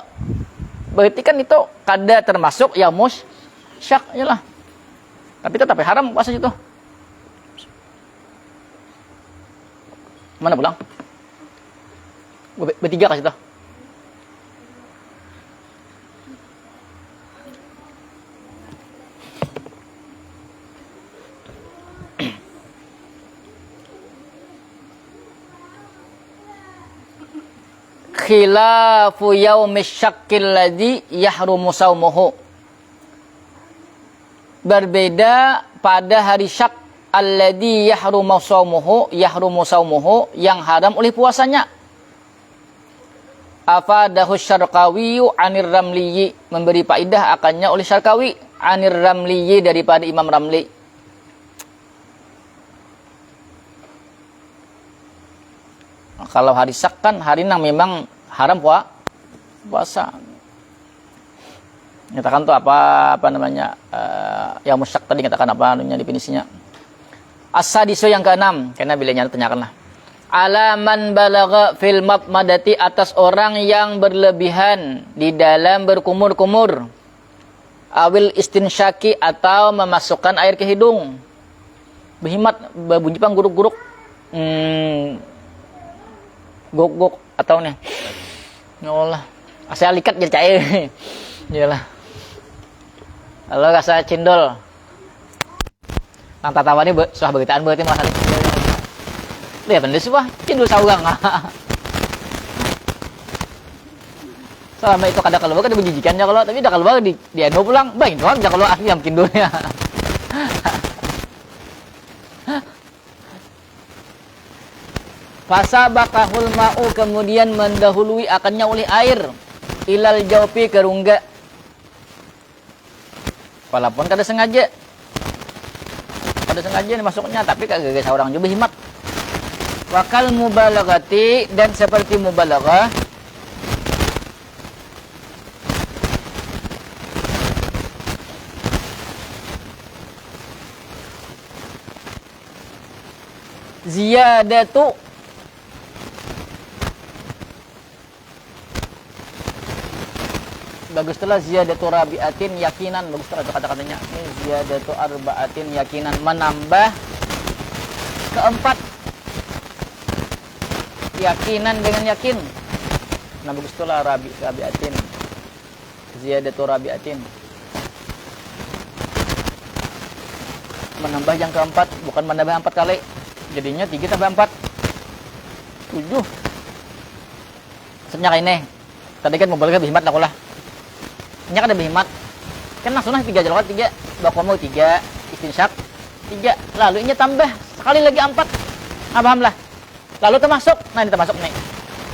berarti kan itu kada termasuk ya syak ya lah. Tapi tetap haram puasa itu. Mana pulang? Bertiga kasih tuh. Khilafu yaumis syakkil ladzi yahrumu saumuhu. Berbeda pada hari syak alladzi yahrumu saumuhu yang haram oleh puasanya. Afadahu Syarqawi anir Ramli, memberi faedah akannya oleh Syarqawi anir Ramli daripada Imam Ramli. Kalau hari syak kan hari yang memang haram puasa. Nyatakan tuh apa namanya yang musyak tadi nyatakan apa anunya definisinya. As-sadisu yang ke-6 karena bilanya tanyakanlah. Alaman balagha fil madati atas orang yang berlebihan di dalam berkumur-kumur. Awil istinsyaki atau memasukkan air ke hidung. Berhimat berbunyi guruk-guruk. Gok atau nih. Ya Allah. Asal likat jadi cair. Iyalah. Halo rasa cindol. Nang tatawa ini suah beritaan berarti masalah cindol. Dia bener suah cindol saurang. Selama itu kada keluar kada menjijikan ya kalau tapi dah keluar di anu pulang. Bang doang dah keluar asli yang cindolnya. Fasabaqahul ma'u kemudian mendahului akannya oleh air ilal jawfi ke rongga. Walaupun kada sengaja. Kada sengaja masuknya tapi kagak seorang juga himat. Wakal mubalaghati dan seperti mubalaghah ziyadatu bagus telah ziyadatu rabi'atin yakinan, bagus telah kata-katanya. Ini ziyadatu arba'atin yakinan, menambah keempat yakinan dengan yakin. Nah bagus telah rabi'atin ziyadatu rabi'atin, menambah yang keempat, bukan menambah 4 kali. Jadinya 3 tambah 4 7. Maksudnya kayak ini tadi kan mobilnya berhemat lah kulah. Nya kan ada berhemat kan langsung 3 jalokat 3 bakomo 3 istinsyak 3 lalu ini tambah sekali lagi 4. Paham lah. Lalu termasuk nah ini termasuk nih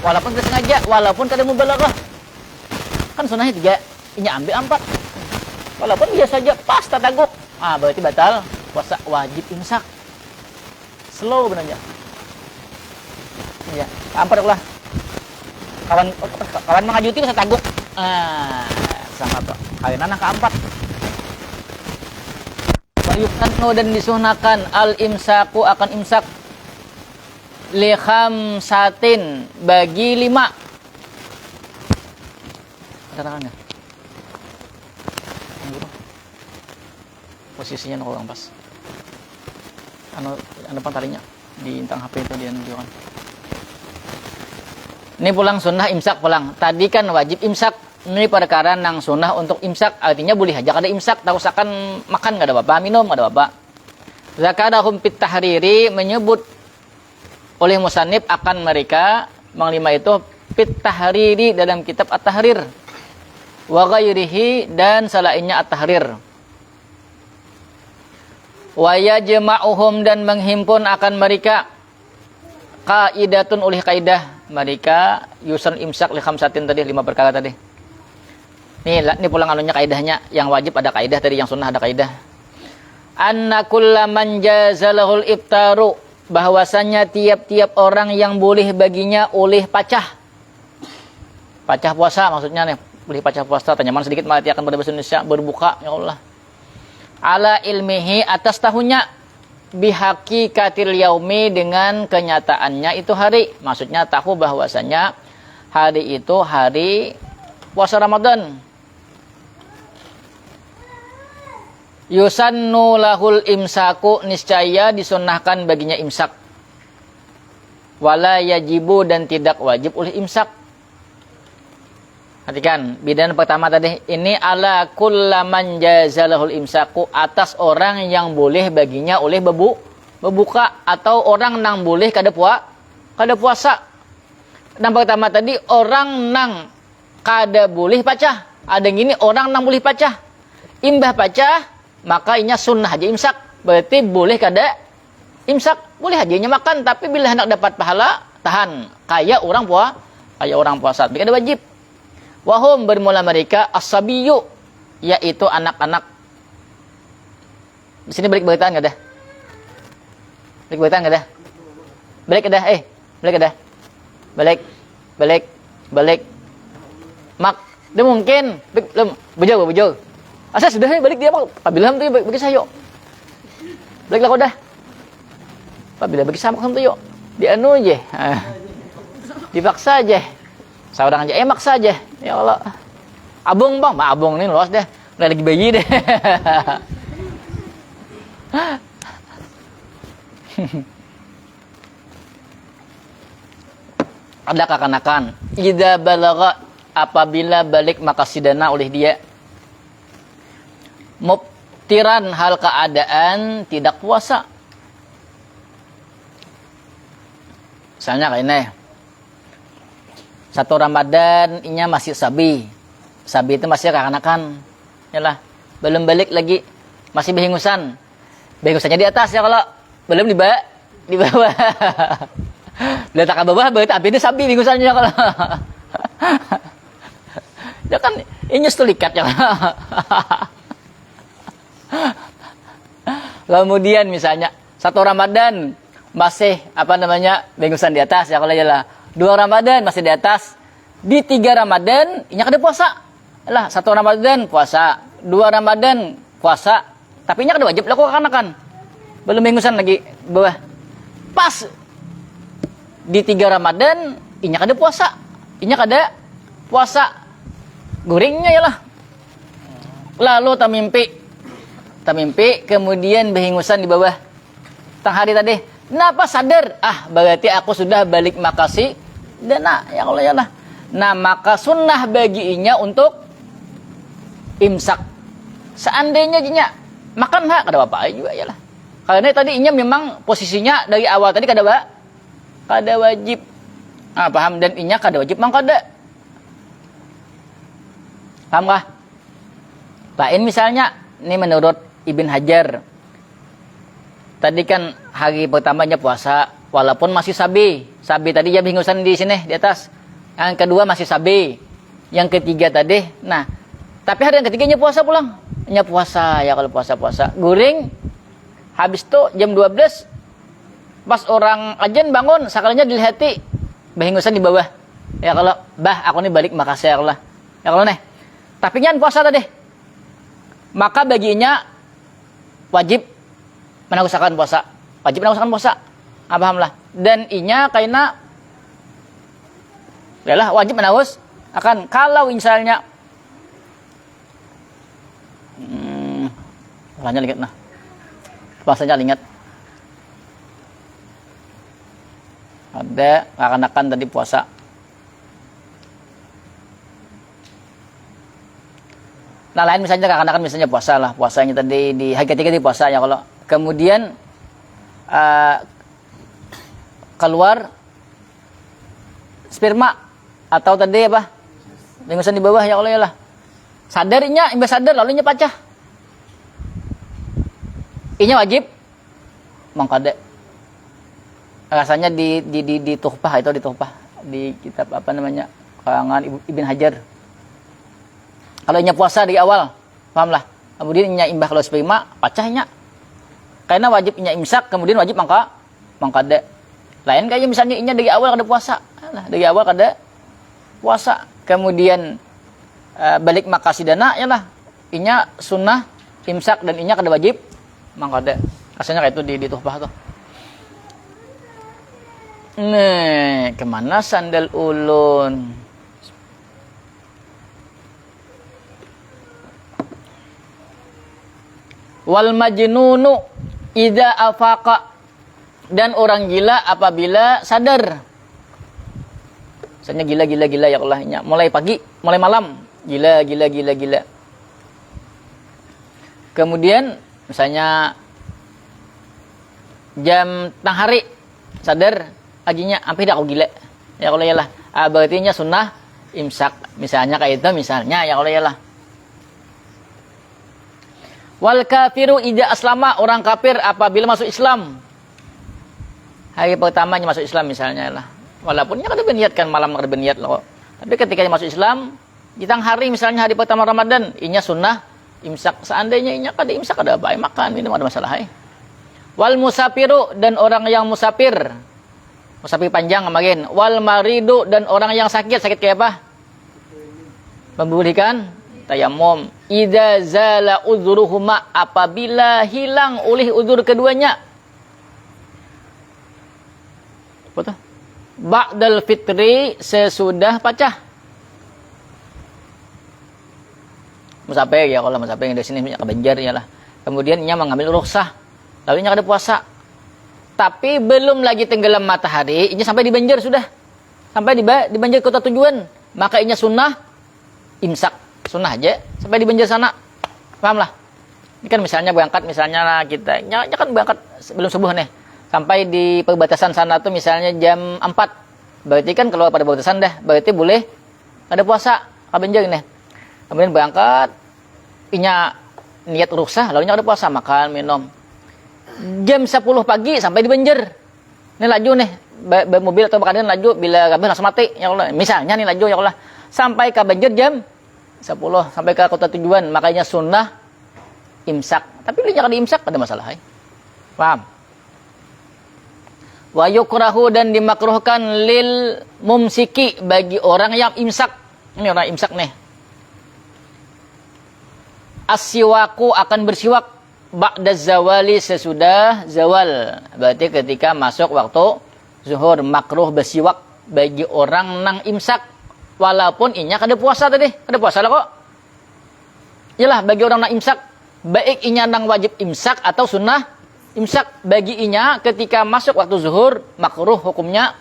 walaupun tidak sengaja walaupun kada mubalaghah kan sunahnya 3 ini ambil 4 walaupun biasa saja pas tataguk berarti batal puasa wajib imsak. Slow benarnya Ya, keempat lah. Kawan kawan mengajuti bisa taguk. Sama tuh. Kalian anak keempat. Wayusannu dan disunahkan al-imsaku akan imsak li khamsatin bagi 5. Katakan enggak? Posisinya kurang pas. Anu pantalinya di intang HP itu dia nunjukkan. Ini pulang sunnah imsak pulang. Tadi kan wajib imsak. Ini perkara nang sunnah untuk imsak. Artinya boleh aja kada imsak. Tak usahakan makan kada apa-apa, minum kada apa-apa. Zakarahum fit tahriri menyebut oleh musannif akan mereka menglima itu fit tahriri dalam kitab at-tahrir. Wa ghairihi dan selainnya at-tahrir. Wa yajma'uhum dan menghimpun akan mereka qaidatun oleh kaidah mereka yusan imsak li khamsatin tadi 5 perkara tadi. Ini pulang anunya kaidahnya yang wajib ada kaidah tadi yang sunnah ada kaidah. Anna kullaman jazalahul iftaru bahwasanya tiap-tiap orang yang boleh baginya oleh pacah puasa maksudnya nih boleh pacah puasa tanyaman sedikit mati akan berbahasa Indonesia berbuka ya Allah. Ala ilmihi atas tahunnya bihaqikatil yaumi dengan kenyataannya itu hari. Maksudnya tahu bahwasanya hari itu hari puasa Ramadan. Yusannu lahul imsaku niscaya disunnahkan baginya imsak. Wala yajibu dan tidak wajib oleh imsak. Perhatikan, bidang pertama tadi ini ala kullaman jazalahul imsaku atas orang yang boleh baginya oleh berbuka atau orang nang boleh kada puasa. Dan pertama tadi orang nang kada boleh pacah. Ada gini orang nang boleh pacah. Imbah pacah maka inya sunnah aja imsak. Berarti boleh kada imsak, boleh aja makan tapi bila hendak dapat pahala tahan. Kayak orang puasa, tapi kada wajib. Wahum bermula mereka as-sabiyu yaitu anak-anak. Di sini balik beritaan enggak dah? Balik beritaan enggak dah? Balik dah, balik dah. Balik. Mak, dia mungkin belum bujur. Asa sudah balik dia Pak. Apabila tu bagi saya. Baliklah kau dah. Apabila bagi sama kamu tu yuk. Di anu je. Dipaksa aja. Seorang aja maksa aja. Ya Allah. Abang bang, abang ni luas deh. Udah lagi bayi deh. Ada kekanakan. Idza balagha apabila balik maka sidana oleh dia. Mubtiran hal keadaan tidak puasa. Misalnya kayak ini. Satu Ramadan inya masih sabi. Sabi itu masih kekanakan. Yalah, belum balik lagi. Masih behingusan. Behingusannya di atas ya kalau belum di bawah. Letak ke bawah berarti api itu sabi behingusannya kalau. Ya kan inya stulikat ya. Kemudian misalnya satu Ramadan masih behingusan di atas ya kalau yalah. 2 Ramadan masih di atas. Di 3 Ramadan inya kada puasa. Lah, 1 Ramadan puasa, 2 Ramadan puasa. Tapi inya kada wajib laku kekanakan. Belum behingusan lagi bawah. Pas di 3 Ramadan inya kada puasa. Inya kada puasa. Guringnya yalah. Lalu tamimpi kemudian behingusan di bawah. Tang hari tadi. Kenapa sadar? Berarti aku sudah balik makasih. Dan ya Allah ya lah. Nah, maka sunnah baginya untuk imsak. Seandainya jinya makan kada apa-apa juga ya lah. Karena tadi inya memang posisinya dari awal tadi kada wajib. Paham dan inya kada wajib mang kada. Paham kah? Lain misalnya, ini menurut Ibn Hajar. Tadi kan hari pertamanya puasa, walaupun masih sabi. Sabi tadi ya behingusan di sini, di atas. Yang kedua masih sabi. Yang ketiga tadi, tapi hari yang ketiganya puasa pulang. Nya puasa, ya kalau puasa. Guring, habis itu jam 12, pas orang ajan bangun, sekalinya dilihati. Bahingusan di bawah. Ya kalau bah aku nih balik makasih ya Allah. Ya kalau nih. Tapi nyan puasa tadi. Maka baginya wajib menanggusakan puasa. Wajib menanggusakan puasa. Pahamlah. Dan inya kaina adalah wajib menanggus akan kalau misalnya puasanya ingat nah. Puasanya ingat. Ada akan tadi puasa. Nah lain misalnya akan misalnya puasa lah. Puasanya tadi di hari ketiga di puasa ya kalau. Kemudian keluar sperma atau tadi apa? Lingusan di bawah ya Allah ya lah. Sadarnya, imbas sadar lalu nya pacah. Inya wajib mengkode. Rasanya di tuhfah itu di tuhfah di kitab apa namanya karangan Ibn Hajar. Kalau inya puasa di awal, pahamlah. Kemudian inya imbah kalau sperma pacahnya. Karena wajib inya imsak, kemudian wajib mangkade. Lain kayak misalnya inya dari awal kada puasa. Nah, dari awal kada puasa. Kemudian balik makasidana ya lah. Inya sunnah imsak dan inya kada wajib mangkade. Rasanya kayak itu di tuhfah tuh. Nih, kemana sandal ulun? Wal majnunu idza afaqa, dan orang gila apabila sadar. Misalnya gila ya Allah, mulai pagi, mulai malam, gila. Kemudian misalnya jam tengah hari sadar aginya sampai dah aku gila. Ya Allah ya lah. Berarti nya sunnah imsak. Misalnya kayak itu misalnya ya Allah ya lah. Wal kafiru idza aslama, orang kafir apabila masuk Islam. Hari pertamanya masuk Islam misalnya lah. Walaupun nya kada berniat kan malam kada berniat loh. Tapi ketika masuk Islam, di tang hari misalnya hari pertama Ramadan, inya sunnah imsak. Seandainya inya kada imsak kada baik makan minum ada masalah. Wal musafiru, dan orang yang musafir. Musafir panjang kemarin. Wal maridu, dan orang yang sakit kayak apa? Membolehkan tayamum. Idza zala udzuruhuma, apabila hilang oleh uzur keduanya. Apa tuh? Ba'dal fitri, sesudah pacah. Musafir ya, kalau musafir yang di sini banyak kebanjar ya lah. Kemudian ia mengambil rukhsah. Lalu ia ada puasa. Tapi belum lagi tenggelam matahari, ini sampai di Banjar sudah. Sampai di Banjar kota tujuan. Maka ini sunnah imsak. Sunnah aja sampai di Banjar sana. Pahamlah. Ini kan misalnya berangkat, misalnya kita kan berangkat sebelum subuh nih. Sampai di perbatasan sana tuh misalnya jam 4. Berarti kan kalau pada perbatasan dah, berarti boleh ada puasa ke Banjar nih. Kemudian berangkat, inya niat rukhsah, lalu ada puasa, makan, minum. Jam 10 pagi sampai di Banjar. Ini laju nih, mobil atau bakal laju, bila kabeh langsung mati ya Allah. Misalnya nih laju ya Allah. Sampai ke Banjar jam 10, sampai ke kota tujuan, makanya sunnah imsak. Tapi lu jangan diimsak, ada masalah. Paham? Wa yukrahu, dan dimakruhkan lil mumsiki, bagi orang yang imsak. Ini orang imsak nih. As-siwaku, akan bersiwak ba'da zawali, sesudah zawal. Berarti ketika masuk waktu zuhur, makruh bersiwak bagi orang nang imsak. Walaupun inya kada puasa tadi. Kada puasa lah kok. Yalah, bagi orang nang imsak, baik inya nang wajib imsak atau sunnah imsak. Bagi inya ketika masuk waktu zuhur, makruh hukumnya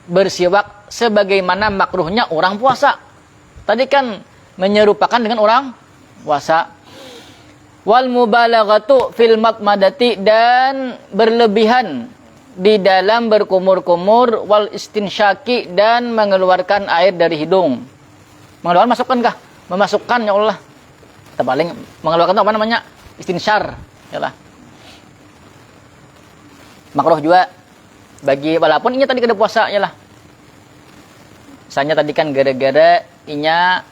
bersiwak sebagaimana makruhnya orang puasa. Tadi kan menyerupakan dengan orang puasa. Wal mubalaghatu fil madmadati, dan berlebihan di dalam berkumur-kumur, wal istinsyaki, dan mengeluarkan air dari hidung. Mengeluarkan masukkan kah? Memasukkan ya Allah. Kita paling mengeluarkan itu apa namanya? Istinsyar, ya lah. Makruh juga bagi, walaupun inya tadi kada puasa ya lah. Misalnya tadi kan gara-gara inya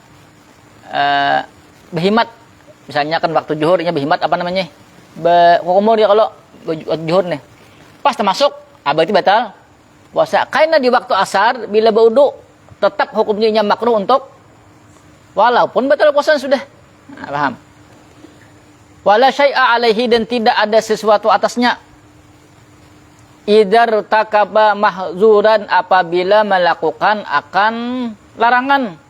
behimat. Misalnya kan waktu zuhur inya behimat apa namanya? Kumur ya kalau zuhur nih. Pas termasuk, berarti batal puasa. Karena di waktu asar bila berwudu tetap hukumnya makruh untuk walaupun batal puasa sudah. Nah, paham? Wala syai'a alaihi, dan tidak ada sesuatu atasnya. Idar takaba mahzuran, apabila melakukan akan larangan.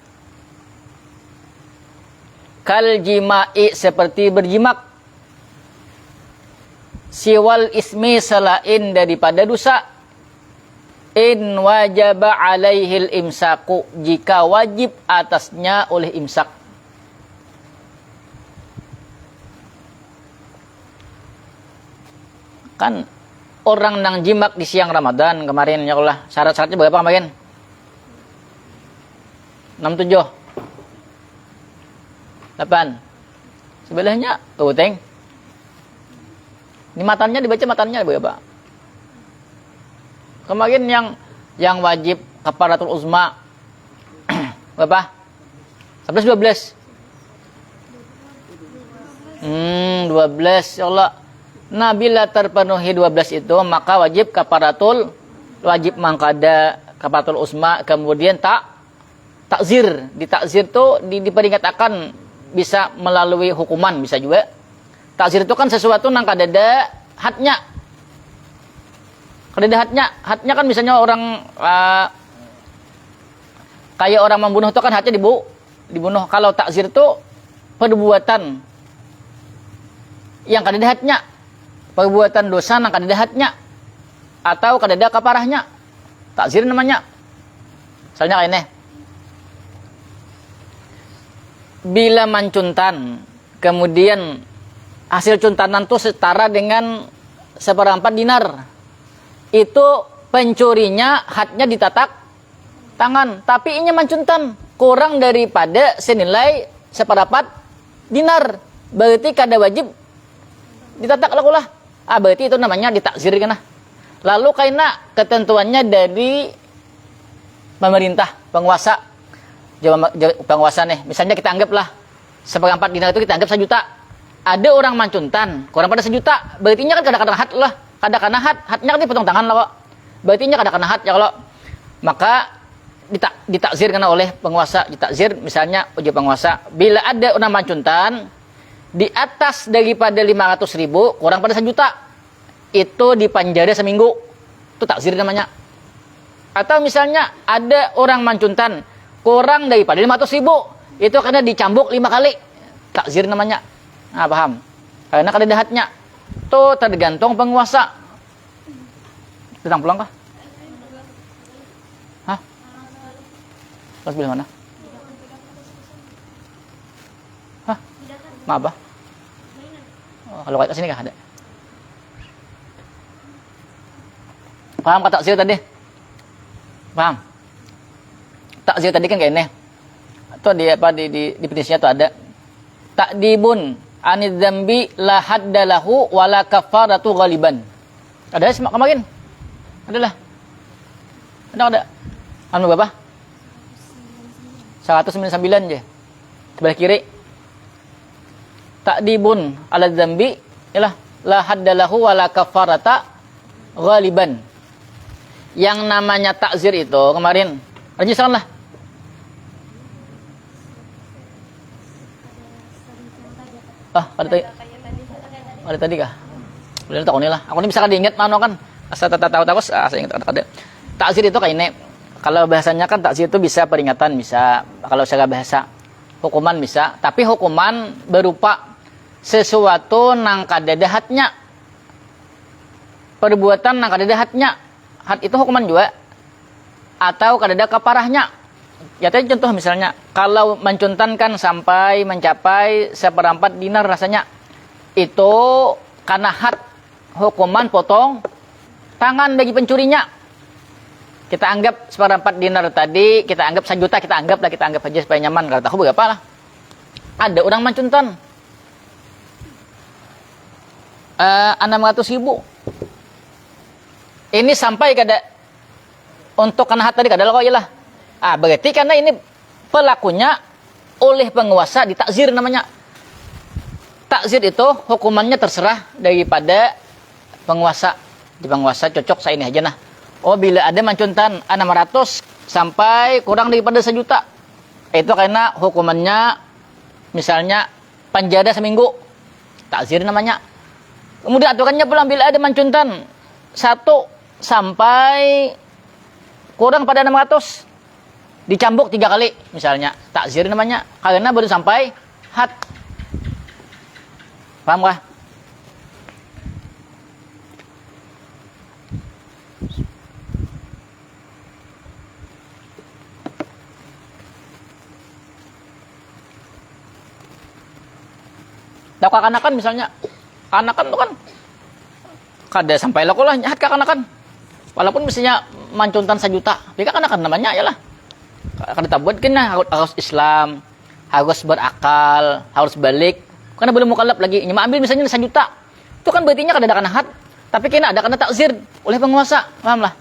Kal jima'i, seperti berjimak. Siwal ismi, selain daripada dosa. In wajaba alaihil imsaku, jika wajib atasnya oleh imsak. Kan orang nang jimak di siang Ramadan kemarin, ya Allah, syarat-syaratnya berapa kemarin? 6, 7, 8. Sebelahnya teng. Ini matanya dibaca, matanya berapa? Kemarin yang wajib kafaratul uzma berapa? 11, 12. 12, ya Allah. Nah, bila terpenuhi 12 itu, maka wajib kafaratul, wajib mangkada kafaratul uzma, kemudian takzir. Di takzir itu diperingatkan, bisa melalui hukuman, bisa juga. Takzir itu kan sesuatu nang kadada hadnya. Kadada hadnya. Hadnya kan misalnya orang kayak orang membunuh itu kan hadnya dibunuh. Kalau takzir itu perbuatan yang kadada hadnya. Perbuatan dosa nang kadada hadnya atau kadada kaparahnya, takzir namanya. Misalnya kayak ini, bila mancuntan, kemudian hasil cuntanan itu setara dengan 1/4 dinar, itu pencurinya hadnya ditatak tangan, tapi ini mancuntan kurang daripada senilai 1/4 dinar, berarti kada wajib ditatak lakulah. Berarti itu namanya ditakzir kan. Lalu karena ketentuannya dari pemerintah, penguasa, penguasa nih. Misalnya kita anggaplah 1/4 dinar itu kita anggap 1 juta. Ada orang mancuntan kurang pada 1 juta. Berarti kan kadang-kadang had lah. Kadang-kadang hadnya kan dipotong tangan lah kok. Berarti kadang-kadang had ya kalau. Maka ditakzir karena oleh penguasa, ditakzir misalnya uji penguasa. Bila ada orang mancuntan di atas daripada 500.000 kurang pada 1 juta, itu dipanjara seminggu, itu takzir namanya. Atau misalnya ada orang mancuntan kurang daripada 500.000, itu karena dicambuk 5 kali, takzir namanya. Nah, paham? Karena kada dahatnya itu tergantung penguasa. Datang pulang kah? Hah? Terus bilang mana? Maaf, kalau kayak sini kah ada? Paham kata takzir tadi? Paham? Takzir tadi kan kayak ini. Atau di apa di definisinya tuh ada takdibun anid dzambi la haddalahu wala kafaratu ghaliban. Ada semak kemarin? Adalah. Ada. Anu berapa? 199 je. Sebelah kiri. Takdibun ala dzambi ialah la haddalahu wala kafarata ghaliban. Yang namanya takzir itu kemarin registrkan lah. Ada tadi kah? Boleh tak ini lah. Aku ini bisa kan diingat mana kan? Asal tahu saya ingat ada. Takzir itu kayak ini. Kalau bahasanya kan takzir itu bisa peringatan, bisa kalau secara bahasa hukuman bisa, tapi hukuman berupa sesuatu nang kada dahatnya, perbuatan nang kada dahatnya. Had itu hukuman juga, atau kada ada kaparahnya. Ya tadi contoh misalnya, kalau mencuntankan sampai mencapai 1/4 dinar rasanya, itu karena had hukuman potong tangan bagi pencurinya. Kita anggap 1/4 dinar tadi, kita anggap 1 juta, kita anggap aja supaya nyaman. Kalau tahu berapa lah. Ada orang mencuntan 600.000. Ini sampai kada untuk kena hat tadi kada kok iyalah. Berarti karena ini pelakunya oleh penguasa ditakzir namanya. Takzir itu hukumannya terserah daripada penguasa. Di penguasa cocok saya ini aja nah. Oh, bila ada mancuntan 600 sampai kurang daripada 1 juta. Itu karena hukumannya misalnya penjara seminggu. Takzir namanya. Kemudian aturannya pula bila ada mancuntan 1 sampai kurang pada 600 dicambuk 3 kali misalnya. Takzir namanya. Karena baru sampai had. Paham kah? Tahu kekanakan misalnya, kanakan tuh kan kada sampai lah kulah nyahat kekanakan. Walaupun mestinya mancuntan 1 juta, tapi kekanakan namanya ya lah. Kada tabuat kena harus Islam, harus berakal, harus balik. Karena belum mukallaf lagi. Nyama ambil misalnya 1 juta, itu kan berartinya kada ada kanahat, tapi kena ada kena takzir oleh penguasa, paham lah.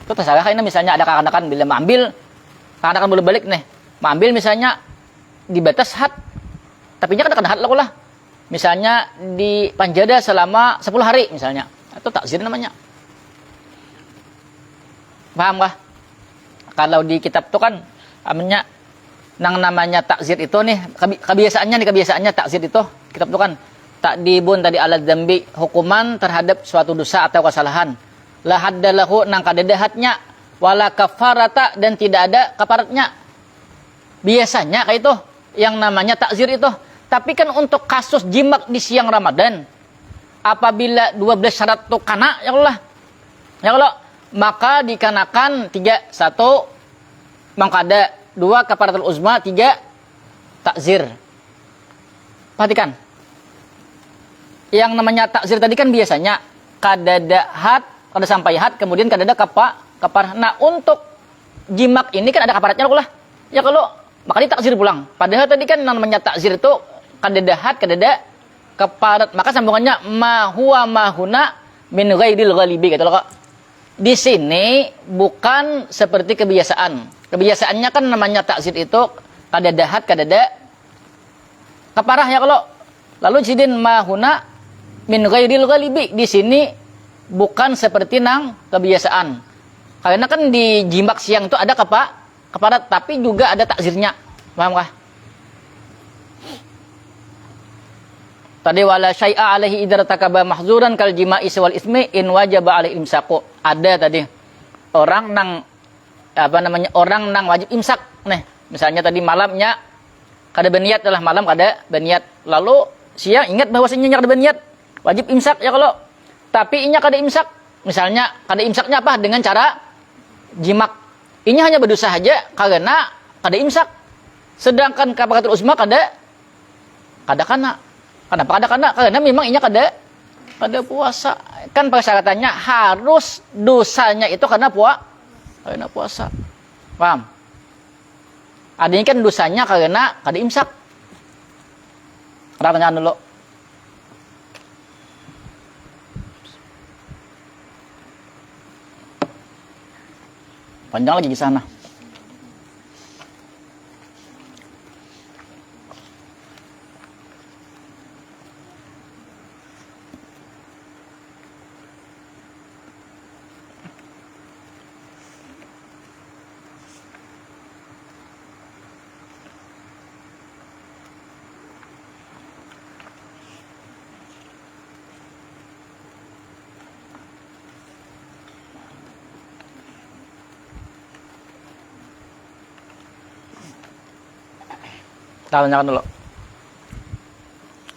Itu tersalah kena misalnya ada kekanakan bila mengambil, kekanakan boleh balik nih, mengambil misalnya di batas had, tapi nya kada kena had lah kulah. Misalnya di penjara selama 10 hari misalnya. Itu takzir namanya. Paham kah? Kalau di kitab itu kan namanya takzir itu nih kebiasaannya takzir itu kitab itu kan takdibun tadi ala dzambi, hukuman terhadap suatu dosa atau kesalahan. La haddalahu nang kadadahatnya wala kafarata, dan tidak ada kafaratnya. Biasanya kayak itu yang namanya takzir itu. Tapi kan untuk kasus jimak di siang Ramadan, apabila 12 syarat itu kana, ya Allah, maka dikenakan 3, 1 mangkada, 2 kafaratul uzma, 3 takzir. Perhatikan. Yang namanya takzir tadi kan biasanya kadada had, kada sampai had, kemudian kadada kafarah. Nah, untuk jimak ini kan ada kafaratnya lah. Ya kalau maka ditakzir pulang. Padahal tadi kan namanya takzir itu kadada had, kadada kafarat. Maka sambungannya ma huwa mahuna min ghairil ghalibi gitu loh, Kak. Di sini bukan seperti kebiasaan. Kebiasaannya kan namanya takzir itu kadada had, kadada kafarah ya kalau. Lalu sidin mahuna min ghairil ghalibi. Di sini bukan seperti nang kebiasaan. Karena kan di jimak siang itu ada kafarat, tapi juga ada takzirnya. Paham kah? Tadi wala syai'a alaihi idza takaba mahzuran kal jima'i wal ismi in wajaba alaihi imsaku. Ada tadi orang nang orang nang wajib imsak nih. Misalnya tadi malamnya kada berniat adalah malam kada berniat. Lalu siang ingat bahwasanya kada berniat, wajib imsak ya kalau. Tapi inya kada imsak. Misalnya kada imsaknya apa? Dengan cara jimak. Inya hanya berdosa saja karena kada imsak. Sedangkan kafaratul uzma kada kana. Kenapa kada kana? Karena memang inya kada puasa. Kan persyaratannya harus dosanya itu karena puasa. Paham? Adanya kan dosanya karena kada imsak. Pertanyaan dulu. Panjang lagi di sana. Tanyakan dulu.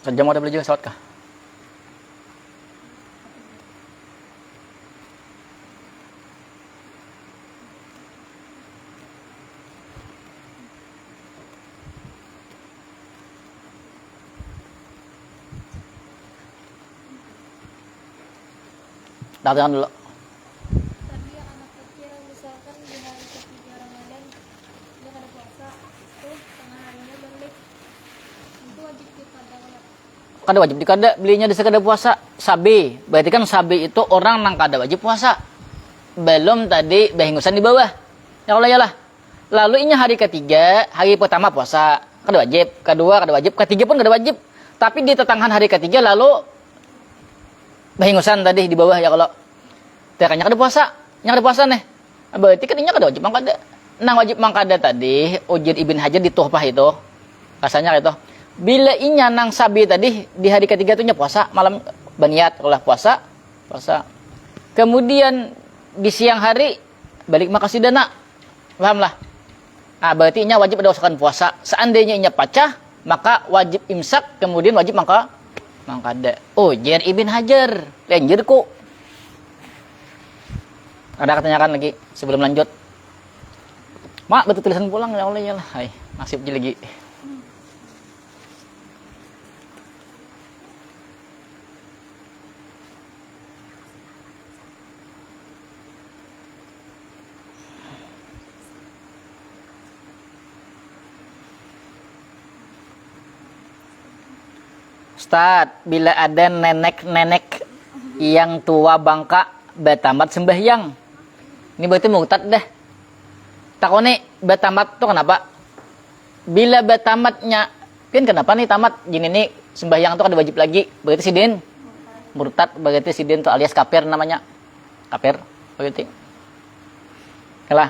Sejam udah beli juga pesawat kah? Tanyakan dulu. Tadi anak kecil misalkan di hari ketiga Ramadan dia kada puasa, itu tengah harinya balik, itu wajib diqada ya. Kada wajib dikada, belinya di sekada puasa. Sabi, berarti kan sabi itu orang nang kada wajib puasa. Belum tadi bahingusan di bawah. Ya Allah ya lah. Lalu ini hari ketiga, hari pertama puasa, kada wajib, kedua kada wajib, ketiga pun kada wajib. Tapi di tetangan hari ketiga lalu bahingusan tadi di bawah ya kalau terkanya kada puasa. nya kada puasa nih. Berarti kan inya kada wajib mangkada. Nang wajib mangkada tadi, Ujar Ibn Hajar di Tuhfah itu, rasanya gitu. Bila inya nang sabi tadi di hari ketiga itu nya puasa, malam berniat kalau puasa. Kemudian di siang hari balik makasih dana. Paham lah. Nah, berarti inya wajib ada usahakan puasa. Seandainya inya pacah, maka wajib imsak, kemudian wajib mangkada. Ujar Ibn Hajar. Lenjir kok. Ada ketanyakan lagi sebelum lanjut. Mak, betul tulisan pulang ya Allah ya lah. Hai, nasib je lagi. Ustaz, bila ada nenek-nenek yang tua bangka betamat sembahyang. Ini berarti murtad dah. Takone betamat tuh kenapa? Bila betamatnya, kan kenapa nih tamat? Gini nih sembahyang tuh ada wajib lagi. Berarti sidin murtad, berarti sidin tuh alias kafir namanya. Kafir, berarti. Kalah.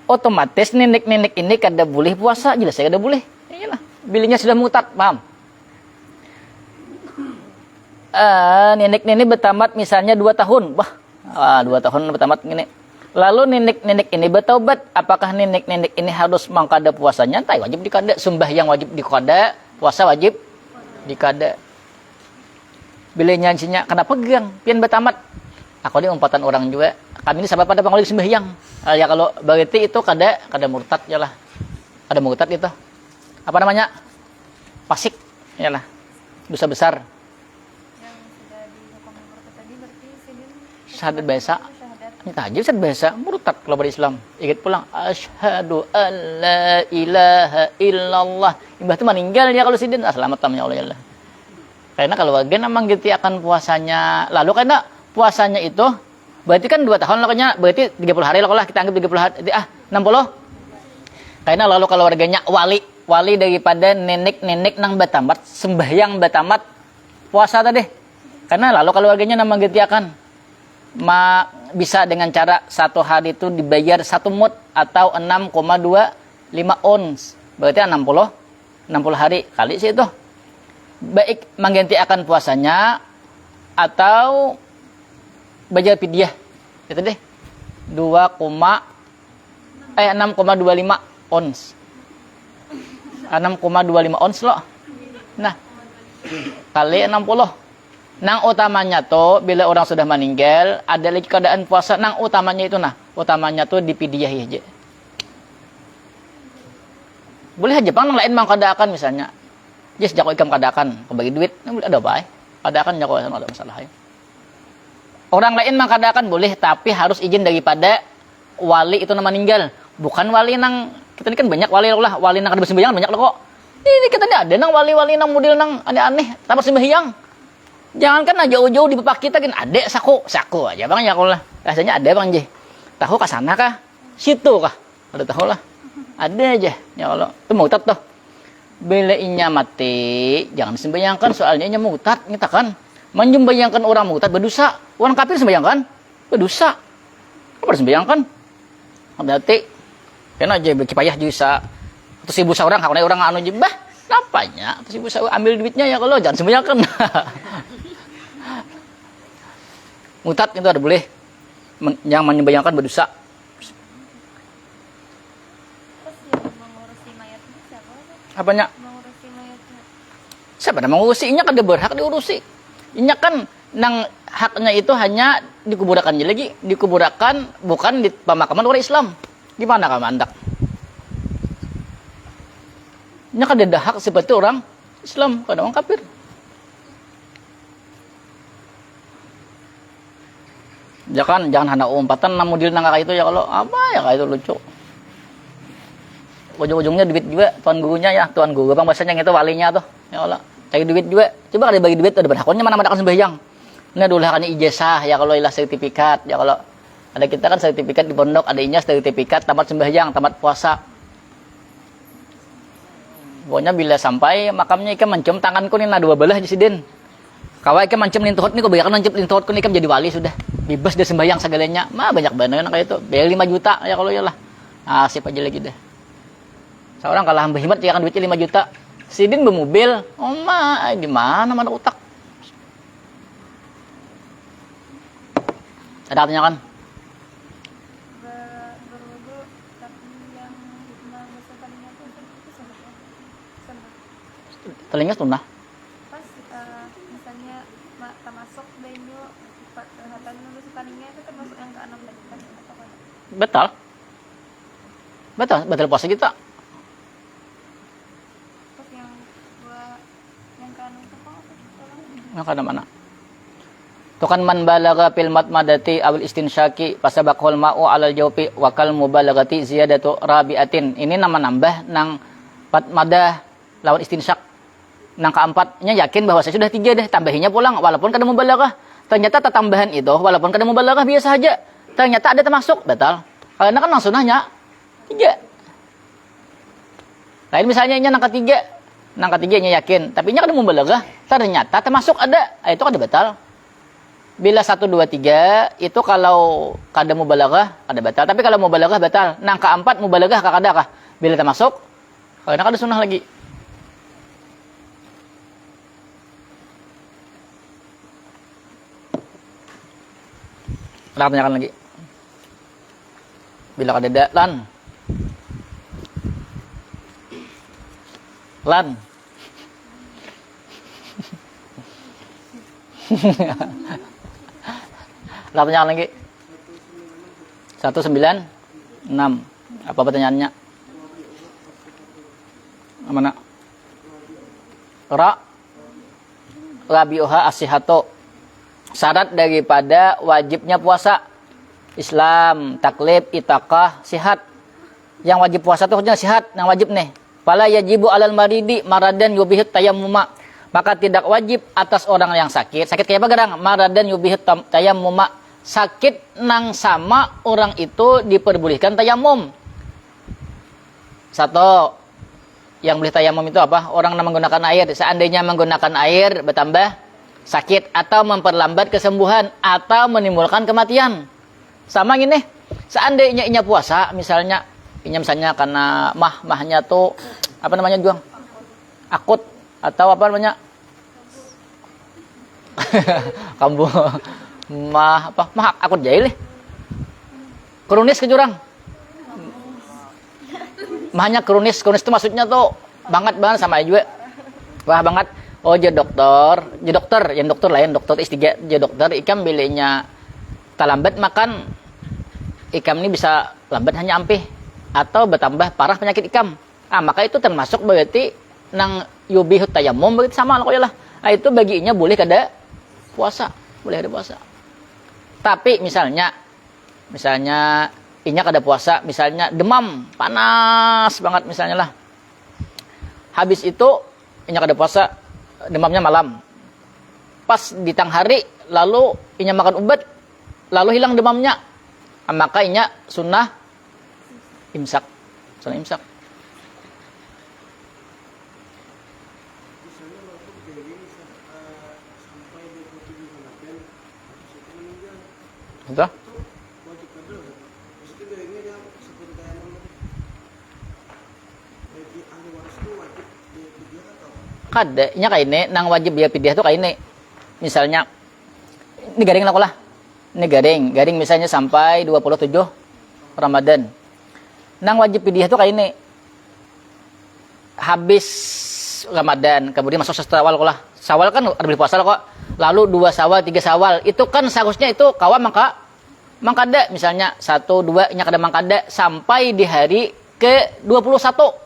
Otomatis nenek-nenek ini kada boleh puasa, jelas saya kada boleh. Iyalah, bilinya sudah murtad, paham? Nenek-nenek bertamat misalnya 2 tahun. Wah, 2 tahun bertamat gini. Lalu nenek-nenek ini bertaubat. Apakah nenek-nenek ini harus mangkada puasanya? Tak wajib dikada. Sembahyang wajib dikada. Puasa wajib dikada. Bila nyanyinya, kenapa pegang? Pian bertamat. Aku ini umpatan orang juga. Kami ini sahabat pada panggilan sembahyang. Ya kalau berarti itu kada murtad ya lah. Kada murtad itu. Apa namanya? Fasik ya lah. Dosa besar. Syahadat biasa. Ini tajil syahadat biasa. Murtad kalau pada Islam. Ingat pulang. Asyhadu an la ilaha illallah. Imbah itu meninggal ya kalau sidin. Selamat tamnya Allah ya Allah. Karena kalau bagian memang gitu akan puasanya. Lalu karena puasanya itu. Berarti kan 2 tahun lakanya. Berarti 30 hari lah. Kita anggap 30 hari. 60. Karena lalu kalau warganya wali daripada nenek-nenek nang batamat. Sembahyang batamat. Puasa tadi. Karena lalu kalau warganya memang gitu akan. Bisa dengan cara 1 hari itu dibayar 1 mud atau 6,25 ons. Berarti 60 hari kali sih itu. Baik mengganti akan puasanya atau bayar fidyah. Itu deh. 6,25 ons. 6,25 ons loh. Nah, kali 60. Nang utamanya tuh bila orang sudah meninggal ada lagi keadaan puasa nang utamanya itu utamanya tuh dipidyah aja. Boleh aja pang nang lain mang kadakan misalnya. Yes jako ikam kadakan, kau bagi duit, boleh ada baik. Kadakan jako ada masalah ya. Orang lain mang kadakan boleh tapi harus izin daripada wali itu nama meninggal. Bukan wali nang kita ini kan banyak wali lah, wali nang kada bersembahyang banyak loh kok. Ini kita ini ada nang wali-wali nang model nang aneh-aneh tamat sembahyang. Jangan kan jauh-jauh di pepak kita kan adek saku aja bang ya kalau lah rasanya ada bang je tahu ke sana kah situ kah ada tahu lah ada aja ya kalau itu murtad tuh bila inya mati jangan sembayangkan soalnya inya murtad kita kan menyembayangkan orang murtad berdosa orang kafir sembayangkan berdosa apa sembayangkan berarti kena aja berkipayah juga terus ibu seorang haknya orang anu jebah napanya terus ibu saya ambil duitnya ya kalau jangan sembayangkan. Murtad itu ada boleh yang menyembayangkan berdosa. Terus yang mengurusi mayatnya siapa? Apanya? Mengurusi mayatnya. Siapa yang mengurusi? Inya kan dia berhak diurusi. Inya kan nang haknya itu hanya dikuburakan lagi, dikuburakan bukan di pemakaman orang Islam. Gimana kamu andak? Inya kan dia hak seperti orang Islam, kada orang kafir. Jangan hanya umpatan namun model nang kayak itu ya kalau apa ya kayak itu lucu. Ujung-ujungnya duit juga tuan gurunya ya, tuan guru bang bahasanya itu walinya tuh. Ya Allah, cari duit juga. Coba kada bagi duit ada berhakonnya mana madakan sembahyang. Ini dulu kan ijazah ya kalau ilah sertifikat ya kalau ada kita kan sertifikat di pondok ada inya sertifikat tamat sembahyang, tamat puasa. Pokoknya bila sampai makamnya ikan mencium tanganku nih 2 belah Jesiden. Kawai ikam mancam lintuhot nih, kau bayarkan mancam lintuhot kau nih ikam jadi wali sudah. Bebas dia sembahyang segalanya. Mah banyak banget kayak itu. Bayar 5 juta ya kalau ya lah. Asip aja lagi deh. Seorang kalah hamba himat ya kan duitnya 5 juta. Sidin bermobil. Oh mah gimana mana otak. Ada artinya kan? Berwudu tapi yang membesarkannya itu sunnah. Telinga sunnah. Pas misalnya termasuk benyo perhatian membesarkannya itu termasuk yang ke-6 tadi kan atau kan? Betul. Betul puasa kita. Terus yang ke-6 itu apa? Yang kada mana? Itu kan man balagha fil madmadati awil istinsyaki pasabaqul ma'u 'alal jawfi wa kal mubalaghati ziyadatu rabi'atin. Ini nama nambah nang madmadah lawan istinsyak. Nang keempatnya yakin bahwa saya sudah 3 deh, tambahinya pulang walaupun kada mubalaghah. Ternyata tambahan itu walaupun kada mubalaghah biasa saja. Ternyata ada termasuk, batal. Karena kan nang sunahnya 3. Lain misalnya ini nang ketiga. Nang ketiganya yakin, tapi nya kada mubalaghah, ternyata termasuk ada. Itu kada batal. Bila 1, 2, 3 itu kalau kada mubalaghah kada batal. Tapi kalau mubalaghah batal. Nang keempat mubalaghah kada kah? Bila termasuk karena kada sunnah lagi. Ada tanyakan lagi. Bila kada ada lan. Ada pertanyaan lagi? 196. Apa pertanyaannya? Mana? Rabi'uha as-sihhatu. Syarat daripada wajibnya puasa. Islam, taklif, itakah, sihat. Yang wajib puasa itu harusnya sihat, yang wajib nih. Fala yajibu 'alal maridi maradan yubihut tayammuma. Maka tidak wajib atas orang yang sakit. Sakit kayak apa garang? Maradan yubihut tayammuma. Sakit nang sama orang itu diperbolehkan tayamum. Satu, yang boleh tayamum itu apa? Orang yang menggunakan air. Seandainya menggunakan air bertambah sakit atau memperlambat kesembuhan atau menimbulkan kematian. Sama gini, seandainya inya puasa, misalnya karena mahnya tuh apa namanya juang? Akut atau apa namanya? Kambuh. Mah akut jahil nih. Kronis ke jurang. Mahnya kronis itu maksudnya tuh banget sama juga. Wah banget. Oh jadi dokter, yang dokter lain, dokter S3, jadi dokter ikam bilenya terlambat makan. Ikam ini bisa lambat hanya ampih atau bertambah parah penyakit ikam. Maka itu termasuk berarti nang yubihut tayammum berarti sama lah. Nah, itu baginya boleh kada puasa, boleh ada puasa. Tapi misalnya inya kada puasa, misalnya demam, panas banget misalnya lah. Habis itu inya kada puasa, demamnya malam. Pas di tang hari lalu inya makan obat, lalu hilang demamnya. Maka inya sunnah imsak. Sunnah imsak. Betul? Kada, nya kayak ini, nang wajib dia pidyah tuh kayak ini. Misalnya, ini garing lah. Ini garing misalnya sampai 27 Ramadan. Nang wajib pidyah tuh kayak ini. Habis Ramadan, kemudian masuk Syawal lah. Syawal kan ada puasa kok. Lalu 2 Syawal, 3 Syawal, itu kan seharusnya itu kawan mangkada misalnya 1, 2 nya kada mangkada sampai di hari ke 21.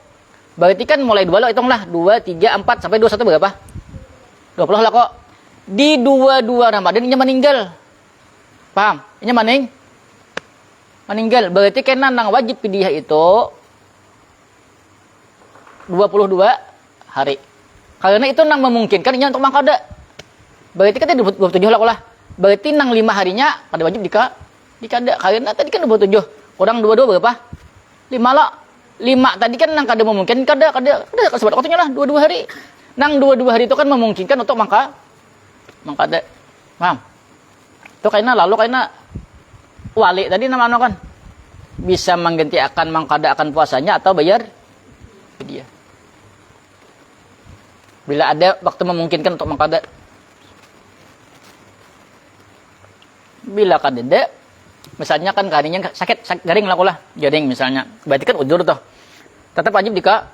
Berarti kan mulai 2 lo hitunglah 2, 3, 4 sampai 21 berapa? 20 lah kok. Di 22 Ramadan inya meninggal. Paham? Inya meninggal. Berarti kena nang wajib pidyah itu 22 hari. Karena itu nang memungkinkan inya untuk mangkada. Berarti kan 27 lah. Berarti nang 5 harinya pada wajib dikada. Karena tadi kan 27. Kurang 22 berapa? 5 lah. 5 tadi kan nang kada memungkinkan kada sebab waktunya lah 22 hari. Nang 22 hari itu kan memungkinkan untuk mangkada. Paham? Itu kayaknya lalu kayaknya wali tadi nama kan bisa mengganti akan mangkada akan puasanya atau bayar fidyah. Bila ada waktu memungkinkan untuk mangkada. Bila kadeda, misalnya kan garingnya sakit garing lah kulah, garing misalnya, berarti kan udzur tuh. Tetap wajib jika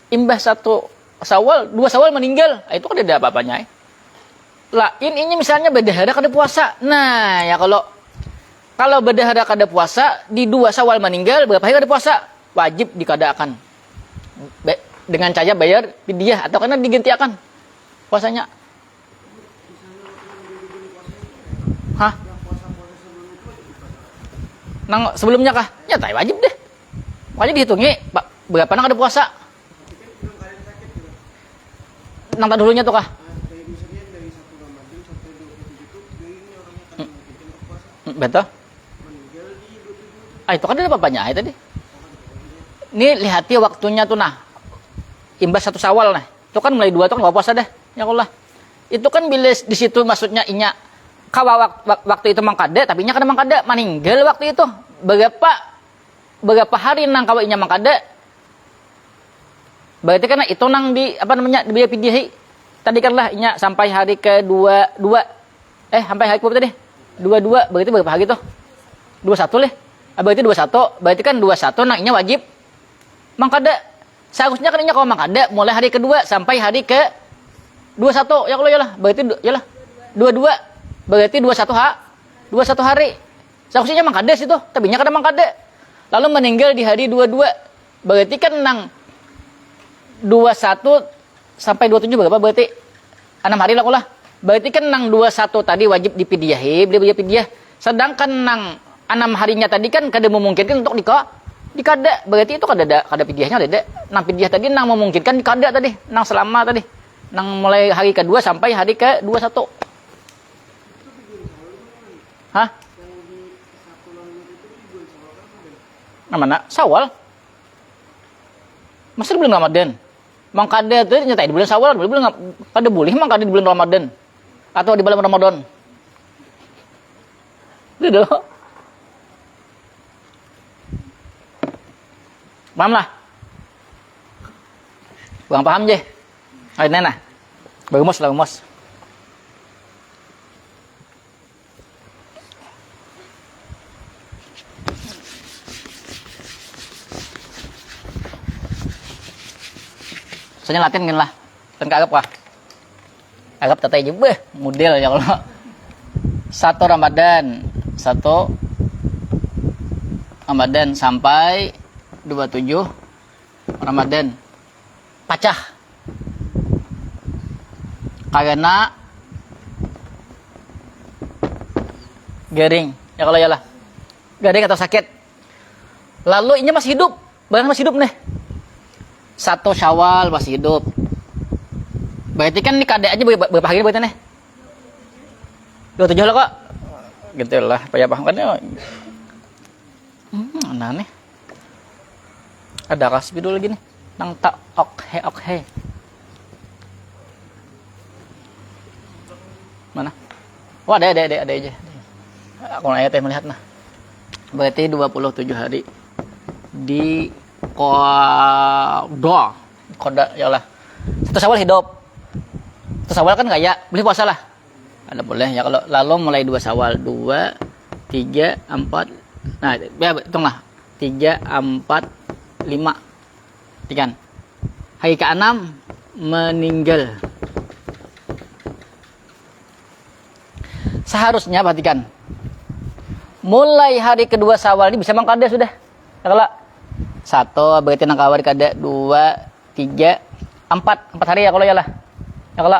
imbah 1 Syawal, 2 Syawal meninggal, itu kan tidak apa-apanya. Lah, ini misalnya bedahara kada puasa. Nah, ya kalau bedahara kada puasa di 2 Syawal meninggal, berapa hari kada puasa? Wajib dikadakan. Dengan cara bayar fidyah atau karena digantiakan puasanya. Hah? Nang sebelumnya kah? Ya, wajib deh. Wajib dihitungi berapa nang ada puasa. Nang tak dulunya tuh kah? Betul. Itu kan ada apa-apanya tadi. Ini lihati waktunya tuh nah. Imbas 1 Syawal nah. Itu kan mulai 2 tuh enggak puasa deh. Ya Allah. Itu kan bila di situ maksudnya inya kawa waktu itu mangkada tapi inya kada mangkada meninggal waktu itu. Berapa hari nang kawa inya mangkada. Berarti kan itu nang di apa namanya di biaya fidyah. Tadi kan lah inya sampai hari ke-22. Sampai hari ke berapa tadi? 22. Berarti berapa hari tuh? 21 leh. Berarti 21. Berarti kan 21 nang inya wajib mangkada. Seharusnya kan inya kalau mangkada mulai hari kedua sampai hari ke 21. Ya Allah yalah. Berarti yalah 22. Berarti 21 hari. Seharusnya mangkada situ, tapi inya kada mangkada. Lalu meninggal di hari 22. Berarti kan nang 21 sampai 27 berapa berarti? 6 hari lah kulah. Berarti kan nang 21 tadi wajib dipidyahi, beli fidyah. Sedangkan nang 6 harinya tadi kan kada memungkinkan untuk dikada. Berarti itu kada fidyahnya ada. Nang fidyah tadi nang memungkinkan dikada tadi, nang selama tadi. Nang mulai hari kedua sampai hari ke-21. Hah? Nah, mana? Syawal. Masih belum Ramadan. Mangkada itu nyatai di bulan Syawal, belum kada boleh mangkada di bulan Ramadan atau di bulan Ramadan. Gitu. Paham lah? Kurang paham je. Ayo nena. Bagus lah, bagus. Soalnya latihan kan lah. Dan kagap kah? Agap tatai juga model ya kalau 1 Ramadan sampai 27 Ramadan pacah karena garing ya kalau yalah garing atau sakit lalu ini masih hidup barang masih hidup nih 1 Syawal masih hidup berarti kan ini kadek aja berapa hari berarti nih 27 lah kok gitu lah payah paham kan ya aneh ada kasih dulu lagi nih nang tak oke mana wah ada aja aku nanya teh melihat nah berarti 27 hari di koda ya lah 1 Syawal hidup 1 Syawal kan kaya boleh puasa lah ada boleh ya kalau lalu mulai 2 Syawal 2 3 4 nah ya hitung lah 3 4 5 tikan hari ke-6 meninggal seharusnya perhatikan mulai hari kedua Syawal ini bisa mangkada sudah ya kalau 1 berarti nang kawar kada 2 3 4 hari ya kalau ya lah ya kalau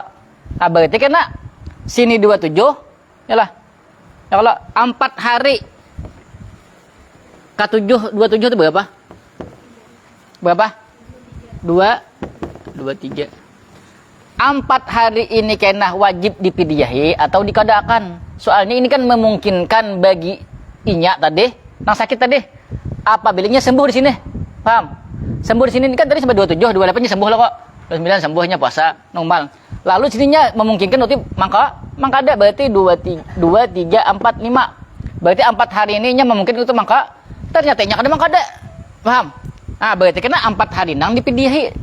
berarti kena sini 27 ya lah ya kalau 4 hari ke-7 27 itu berapa 2 3 4 hari ini kena wajib dipidyahi atau dikadakan soalnya ini kan memungkinkan bagi inya tadi nang sakit tadi apabila sembuh di sini paham sembuh di sini ini kan tadi sampai 27 28 nya sembuh lah kok 29 sembuhnya puasa normal Lalu sininya memungkinkan berarti mangka ada berarti 2 3 4 5. Berarti 4 hari ininya memungkinkan itu mangka ternyata nya kada mangka ada. Paham? Nah, berarti kena 4 hari nang dipidihi.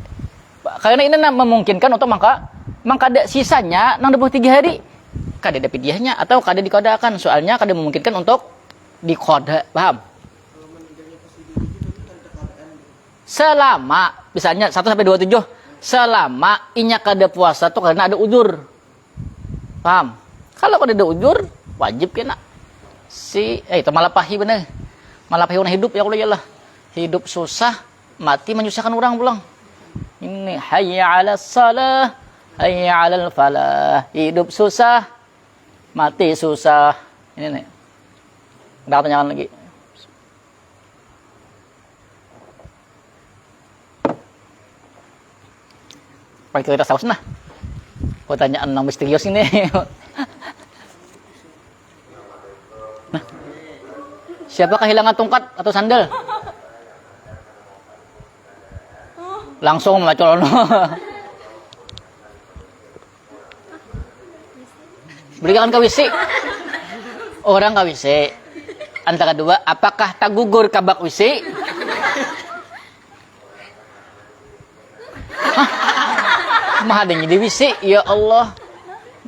Karena ini memungkinkan untuk mangka ada sisanya nang 23 hari. Kada ada pidiahnya atau kada dikodakan. Soalnya kada memungkinkan untuk dikoda. Paham? Selama misalnya 1 sampai 27 selama inya kada puasa tuh karena ada uzur. Paham? Kalau kada ada uzur wajib kena. Itu malapahi bener. Malapahi orang hidup ya Allah yalah. Hidup susah, mati menyusahkan orang pulang. Ini hayya 'alas salah, hayya 'alal falah. Hidup susah, mati susah. Ini nih. Enggak tanyakan lagi. Pakai kita saus nah. Pertanyaan yang misterius ini. Nah. Siapa kehilangan tongkat atau sandal? Langsung macolon. Berikan kawisi. Orang kawisi. Antara dua, apakah tak gugur kabak wisi? Mahadanya di wisi, ya Allah.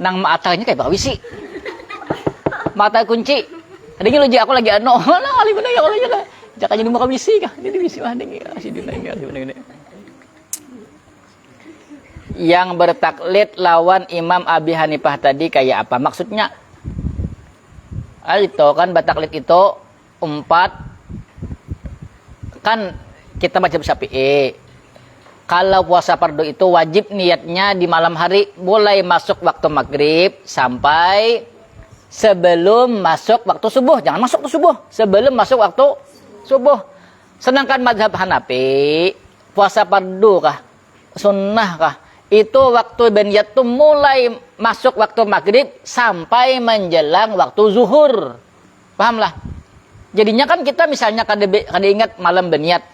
Nang matanya kayak bak wisi. Mata kunci. Adanya lo aku lagi ano. Lah kali bener ya Allah ya. Jakanya di muka wisi kah? Dia di wisi mahadanya. Asih dina ini asih bener. Yang bertaklid lawan Imam Abi Hanifah tadi kayak apa? Maksudnya itu kan bertaklid itu 4 kan kita baca Syafi'i. Kalau puasa fardu itu wajib niatnya di malam hari mulai masuk waktu maghrib sampai sebelum masuk waktu subuh. Jangan masuk waktu subuh, sebelum masuk waktu subuh. Sedangkan mazhab Hanafi puasa fardu kah? Sunnah kah? Itu waktu baniyat itu mulai masuk waktu maghrib sampai menjelang waktu zuhur. Pahamlah? Jadinya kan kita misalnya kada ingat malam baniyat.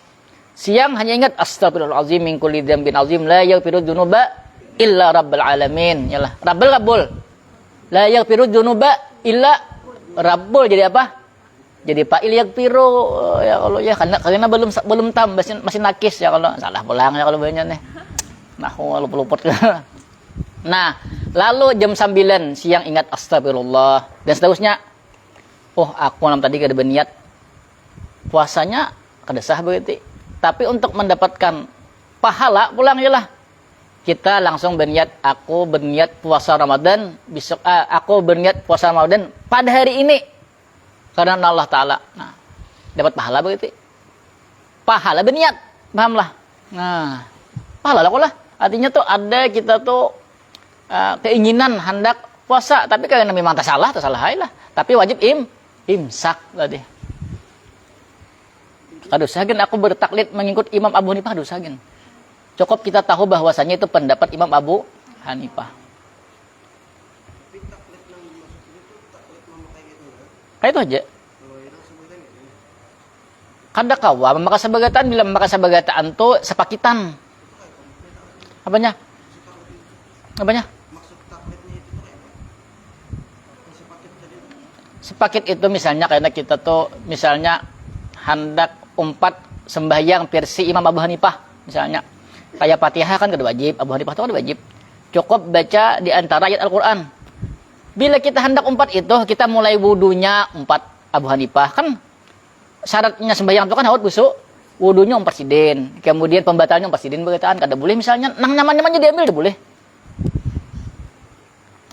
Siang hanya ingat astagfirullahalazim min kulli dzambin azim la yaghfiru dzunuba illa rabbul alamin. Yalah, rabbul. La yaghfiru dzunuba illa rabbul jadi apa? Jadi fa'il yaghfiru ya Allah ya karena belum tam masih nakis ya kalau salah pulang ya kalau banyak nih. Nah, luput. Nah, lalu jam 9 siang ingat astagfirullah dan seterusnya. Oh, aku malam tadi kada berniat. Puasanya kada sah berarti. Tapi untuk mendapatkan pahala pulang yalah. Kita langsung berniat aku berniat puasa Ramadan besok aku berniat puasa Ramadan pada hari ini. Karena Allah taala. Nah, dapat pahala berarti. Pahala berniat. Pahamlah. Nah, pahala lah. Artinya tuh ada kita tuh keinginan hendak puasa, tapi karena memang tak salah lah. Tapi wajib imsak tadi. Kadusagen aku bertaklid mengikut Imam Abu Hanifah kadusagen. Cukup kita tahu bahwasanya itu pendapat Imam Abu Hanifah. Kayak itu aja. Kada kawa memakai sabagatan bila memakai sabagatan tuh sepakitan. Apanya? Sepaket itu misalnya karena kita tuh misalnya hendak sembahyang versi Imam Abu Hanifah misalnya. Kayak Fatihah kan kada wajib, Abu Hanifah itu kada wajib. Cukup baca di antara ayat Al-Qur'an. Bila kita hendak itu kita mulai wudunya Abu Hanifah kan syaratnya sembahyang itu kan haut busuk. Wudunya presiden, kemudian pembatalnya presiden berkataan kada boleh misalnya namanya diambil tidak boleh.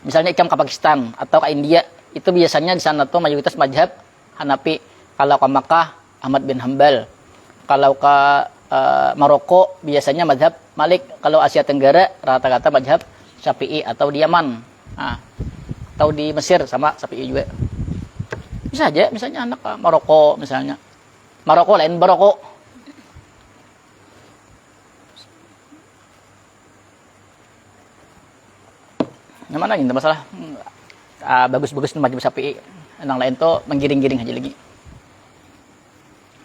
Misalnya ikam ke Pakistan atau ke India, itu biasanya di sana tuh mayoritas mazhab Hanafi. Kalau ke Makkah Ahmad bin Hambal. Kalau ke Maroko biasanya mazhab Malik. Kalau Asia Tenggara rata-rata mazhab Syafi'i atau di Yaman. Nah, atau di Mesir sama Syafi'i juga. Bisa aja misalnya anak ke Maroko misalnya. Maroko lain Maroko. Yang mana ini masalah bagus-bagus itu mazhab Syafi'i. Yang lain tuh menggiring-giring aja lagi.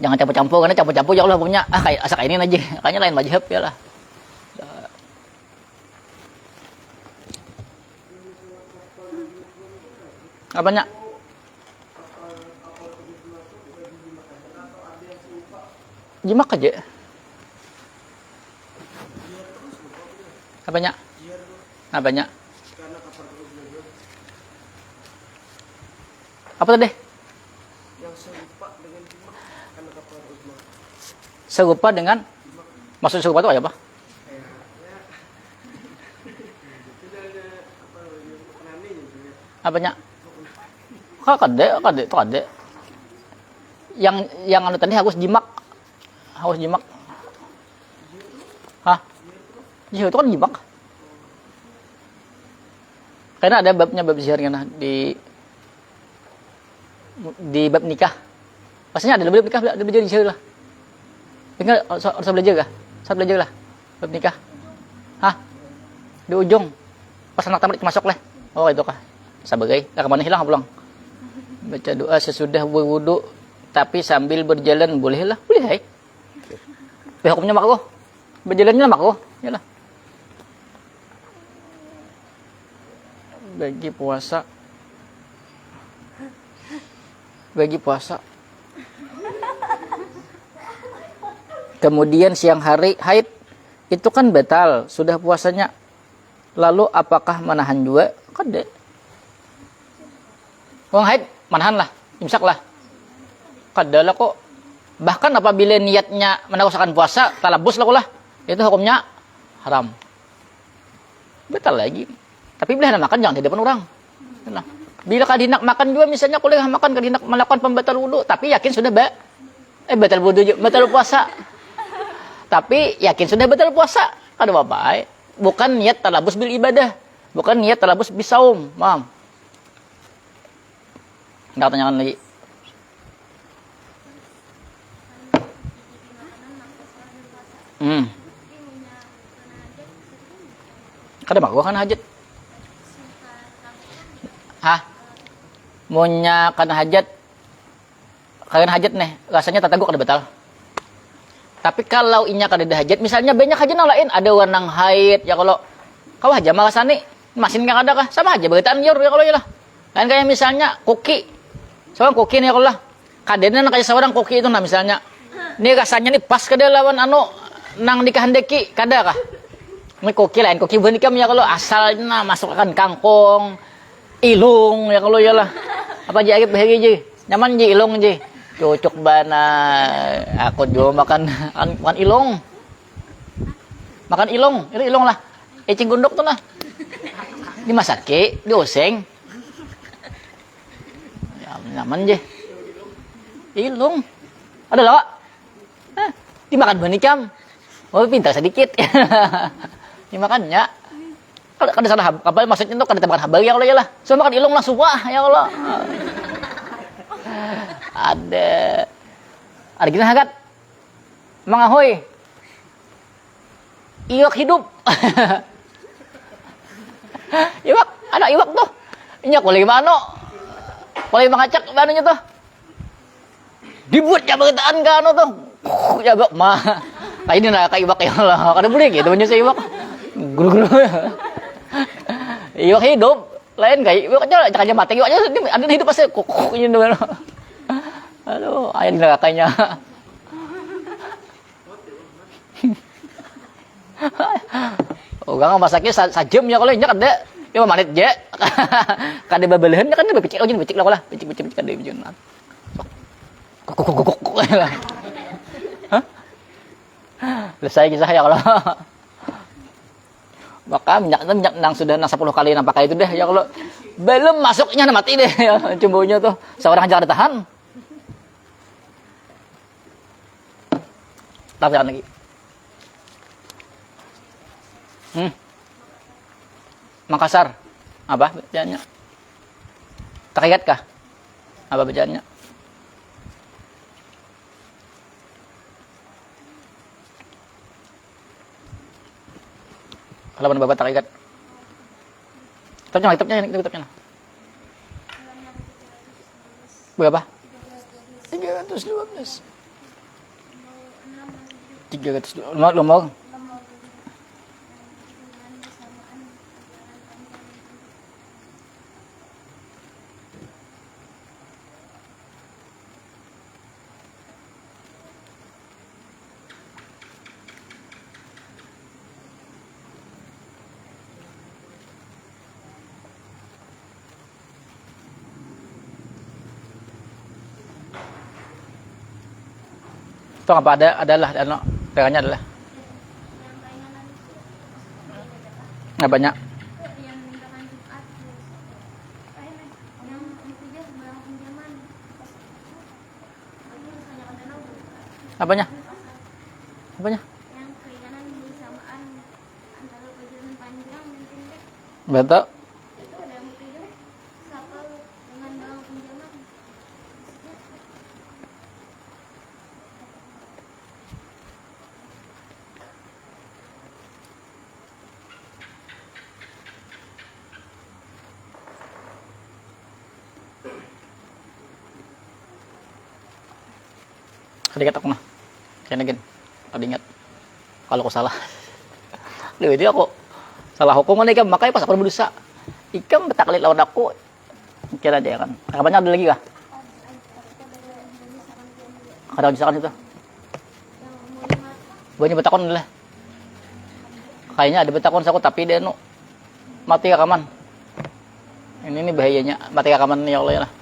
Jangan campur-campur karena campur-campur ya Allah punya kayak asak ini aja. Kayaknya lain mazhab ya lah. Apanya? Jimak aja. Apanya? Apanya? Apa tadi? Yang serupa dengan jimak karena kapal uzma. Serupa dengan, maksud serupa itu apa? Tidak ada apa namanya gitu ya. Apanya? Kade, itu kade. Yang anu tadi harus jimak. Harus jimak. Hah? Zihir itu kan jimak. Karena ada babnya bab zihir kan di bab nikah. Pastinya ada bab nikah, ada belajar zihir lah. Tinggal harus belajar kah? Saat belajar lah bab nikah. Hah? Di ujung. Pas anak tamat masuk lah. Oh itu kah? Sebagai kemana hilang pulang? Baca doa sesudah berwudu tapi sambil berjalan boleh lah, boleh hai. Hukumnya makruh. Berjalannya makruh, yalah. Bagi puasa. Kemudian siang hari haid itu kan batal, sudah puasanya. Lalu apakah menahan juga? Kade. Wong haid manahan lah, imsak lah. Kadalah kok. Bahkan apabila niatnya meneruskan puasa, talabus lah, itu hukumnya haram. Betul lagi. Tapi bila makan jangan di depan orang. Nah, bila kadinak makan juga misalnya kuliah makan kadinak melakukan pembatal wudu, tapi yakin sudah batal wudu, batal puasa. Tapi yakin sudah batal puasa. Kada apa-apa. Bukan niat talabus bil ibadah, bukan niat talabus bisaum. Paham? Enggak tanyakan lagi. Kada mak gua kan hajat. Hah? Munya kana hajat. Kalian hajat nih, rasanya tata gua kada batal. Tapi kalau inya kada ada hajat, misalnya banyak hajat lain, ada warnang haid ya kalau kau aja malasani, masin enggak ada kah? Sama aja beritaan liur ya kalau ya lah. Kan kayak misalnya koki. Seorang koki nih kalau lah. Kadena kayak seorang koki itu nah misalnya. Ini rasanya nih pas kada lawan nang dikahandeki kada kah? Ini koki lain koki bukan ikam ya kalau asalnya masukkan kangkung, ilung ya kalau ya lah. Apa aja bahagi je. Nyaman je ilung je. Cocok bana aku juga makan ilung. Makan ilung, itu ilung lah. Ecing gunduk tuh nah. Dimasak dioseng. Ya, nyaman je. Ilung. Ada lawak. Dimakan banikam. Oh, pintar sedikit. Dimakannya. Kalau salah apa maksudnya tuh kada makan habang ya kalau ya lah. So makan ilung langsung wah ya Allah. Ada gini hagat. Mangahoy. Iwak hidup. Iwak, ada iwak tuh. Ini kulay mano. Kulay mangacak banunya tuh. Dibuat jabataan ka ano tuh. Jabak mah. Kayak ini na kay iwak ya Allah. Kada boleh gitu banyak sa iwak. Guru-guru. Iwak hidup. Lain kayak iwak aja mati iwak aja ada hidup pasti kuk ini dulu. Aduh, ayah dilakainya. Oh, gang masaknya sajam ya kalau nya kada. Ya manit je. Kada babalehan kan bepicik oh jadi becik lah kala. Becik kada bijun. Kuk. Hah? Selesai kisah ya kalau. Maka minyak nang sudah 10 kali nang pakai itu deh ya kalau belum masuknya mati deh ya cumbunya tuh. Seorang aja kada tahan. Tapi lagi. Makassar. Apa bacaannya? Takiyat kah? Apa bacaannya? Halaman babat takiyat. Kitabnya. Berapa? 312. 300 nomor. Itu apa adalah pegangannya adalah yang keinginan nggak banyak. yang mintakan Jumat yang intinya sebarang pinjaman ini misalnya kan danau Apanya? Apanya? yang keinginan bersamaan antara perjalanan panjang dan pendek Betul. itu ada yang pinjam kapal dengan barang pinjaman Sedikit aku mah. Kayaknya gini. Tadi ingat. Kalau aku salah. Loh, dia aku salah hukuman ikam. Makanya pas aku berdosa. Ikam betaklit lawan aku. Kira dia kan. Kapannya ada lagi kah? Ada misalkan itu. yang mau lima Banyak betakon lah. Kayaknya ada betakon aku tapi dia nu mati rekaman. Ini bahayanya mati rekaman ya Allah ya lah.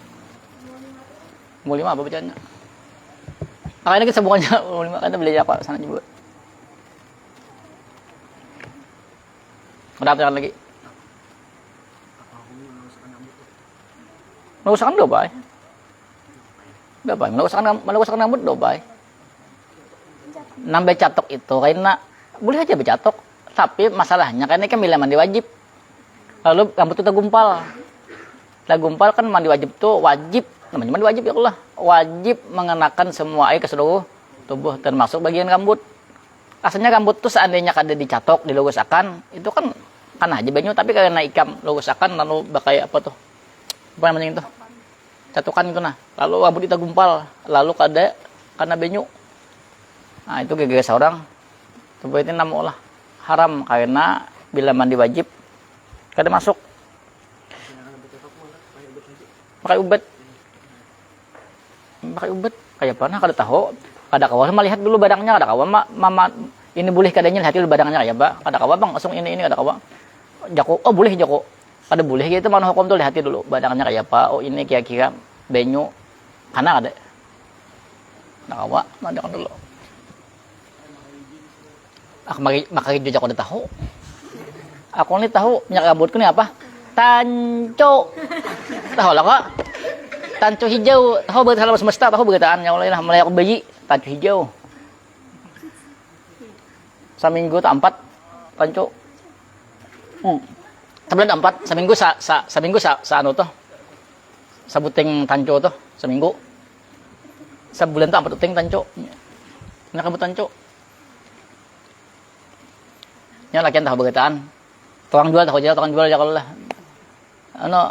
Mau lima apa bacanya? Makanya kita sambungannya mau lima kan beli apa sana juga. Ada apa lagi? Melusakkan do bay. Bay, melusakkan rambut do bay. Nambah catok itu karena boleh aja bercatok, tapi masalahnya karena kan bila mandi wajib. Lalu rambut itu gumpal. Lah gumpal kan mandi wajib tuh wajib, namanya mandi wajib ya Allah. Wajib mengenakan semua air ke seluruh tubuh termasuk bagian rambut. Asalnya rambut tuh seandainya kada dicatok, dilurusakan, itu kan aja banyu, tapi karena ikam lurusakan lalu pakai apa tuh? Apa namanya itu? Catokan itu nah. Lalu rambut kita gumpal, lalu kada karena banyu. Nah, itu gara-gara seorang seperti nama Allah haram karena bila mandi wajib kada masuk. Pakai ubat. Kayak apa nah kada tahu. Kada kawan melihat dulu badangnya, kada kawan mama ini boleh kadanya lihat dulu badangnya kayak apa. Kada kawan bang langsung ini kada kawan. Jako, oh boleh jako. Kada boleh gitu mana hukum tuh lihat dulu badangnya kayak apa. Oh ini kira-kira benyu. Karena ada. Kada kawan, mana kan dulu. Aku makanya juga aku udah tahu. Aku nih tahu minyak rambutku nih apa? Tanco. Tahu lah kak? Tanco hijau. Tahu berita alam semesta. Tahu beritaan yang lain. Mulai aku bayi. Tanco hijau. Seminggu tak 4 tanco. Sebulan 4. Seminggu anu tuh. Sabuting tanco tuh. Seminggu. Sebulan tak 4 uting tanco. Minyak rambut tanco. Yang lakian tahu beritaan. Tukang jual ya kalau lah. Ano,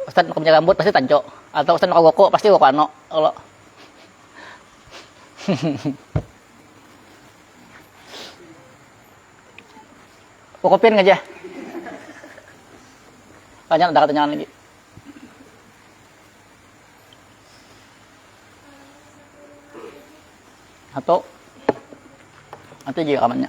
Ustaz mau punya rambut pasti tanco. Atau Ustaz mau goko pasti goko ano. Kalau kokopin aja. Tanya ada katanya lagi. Atau juga kamarnya.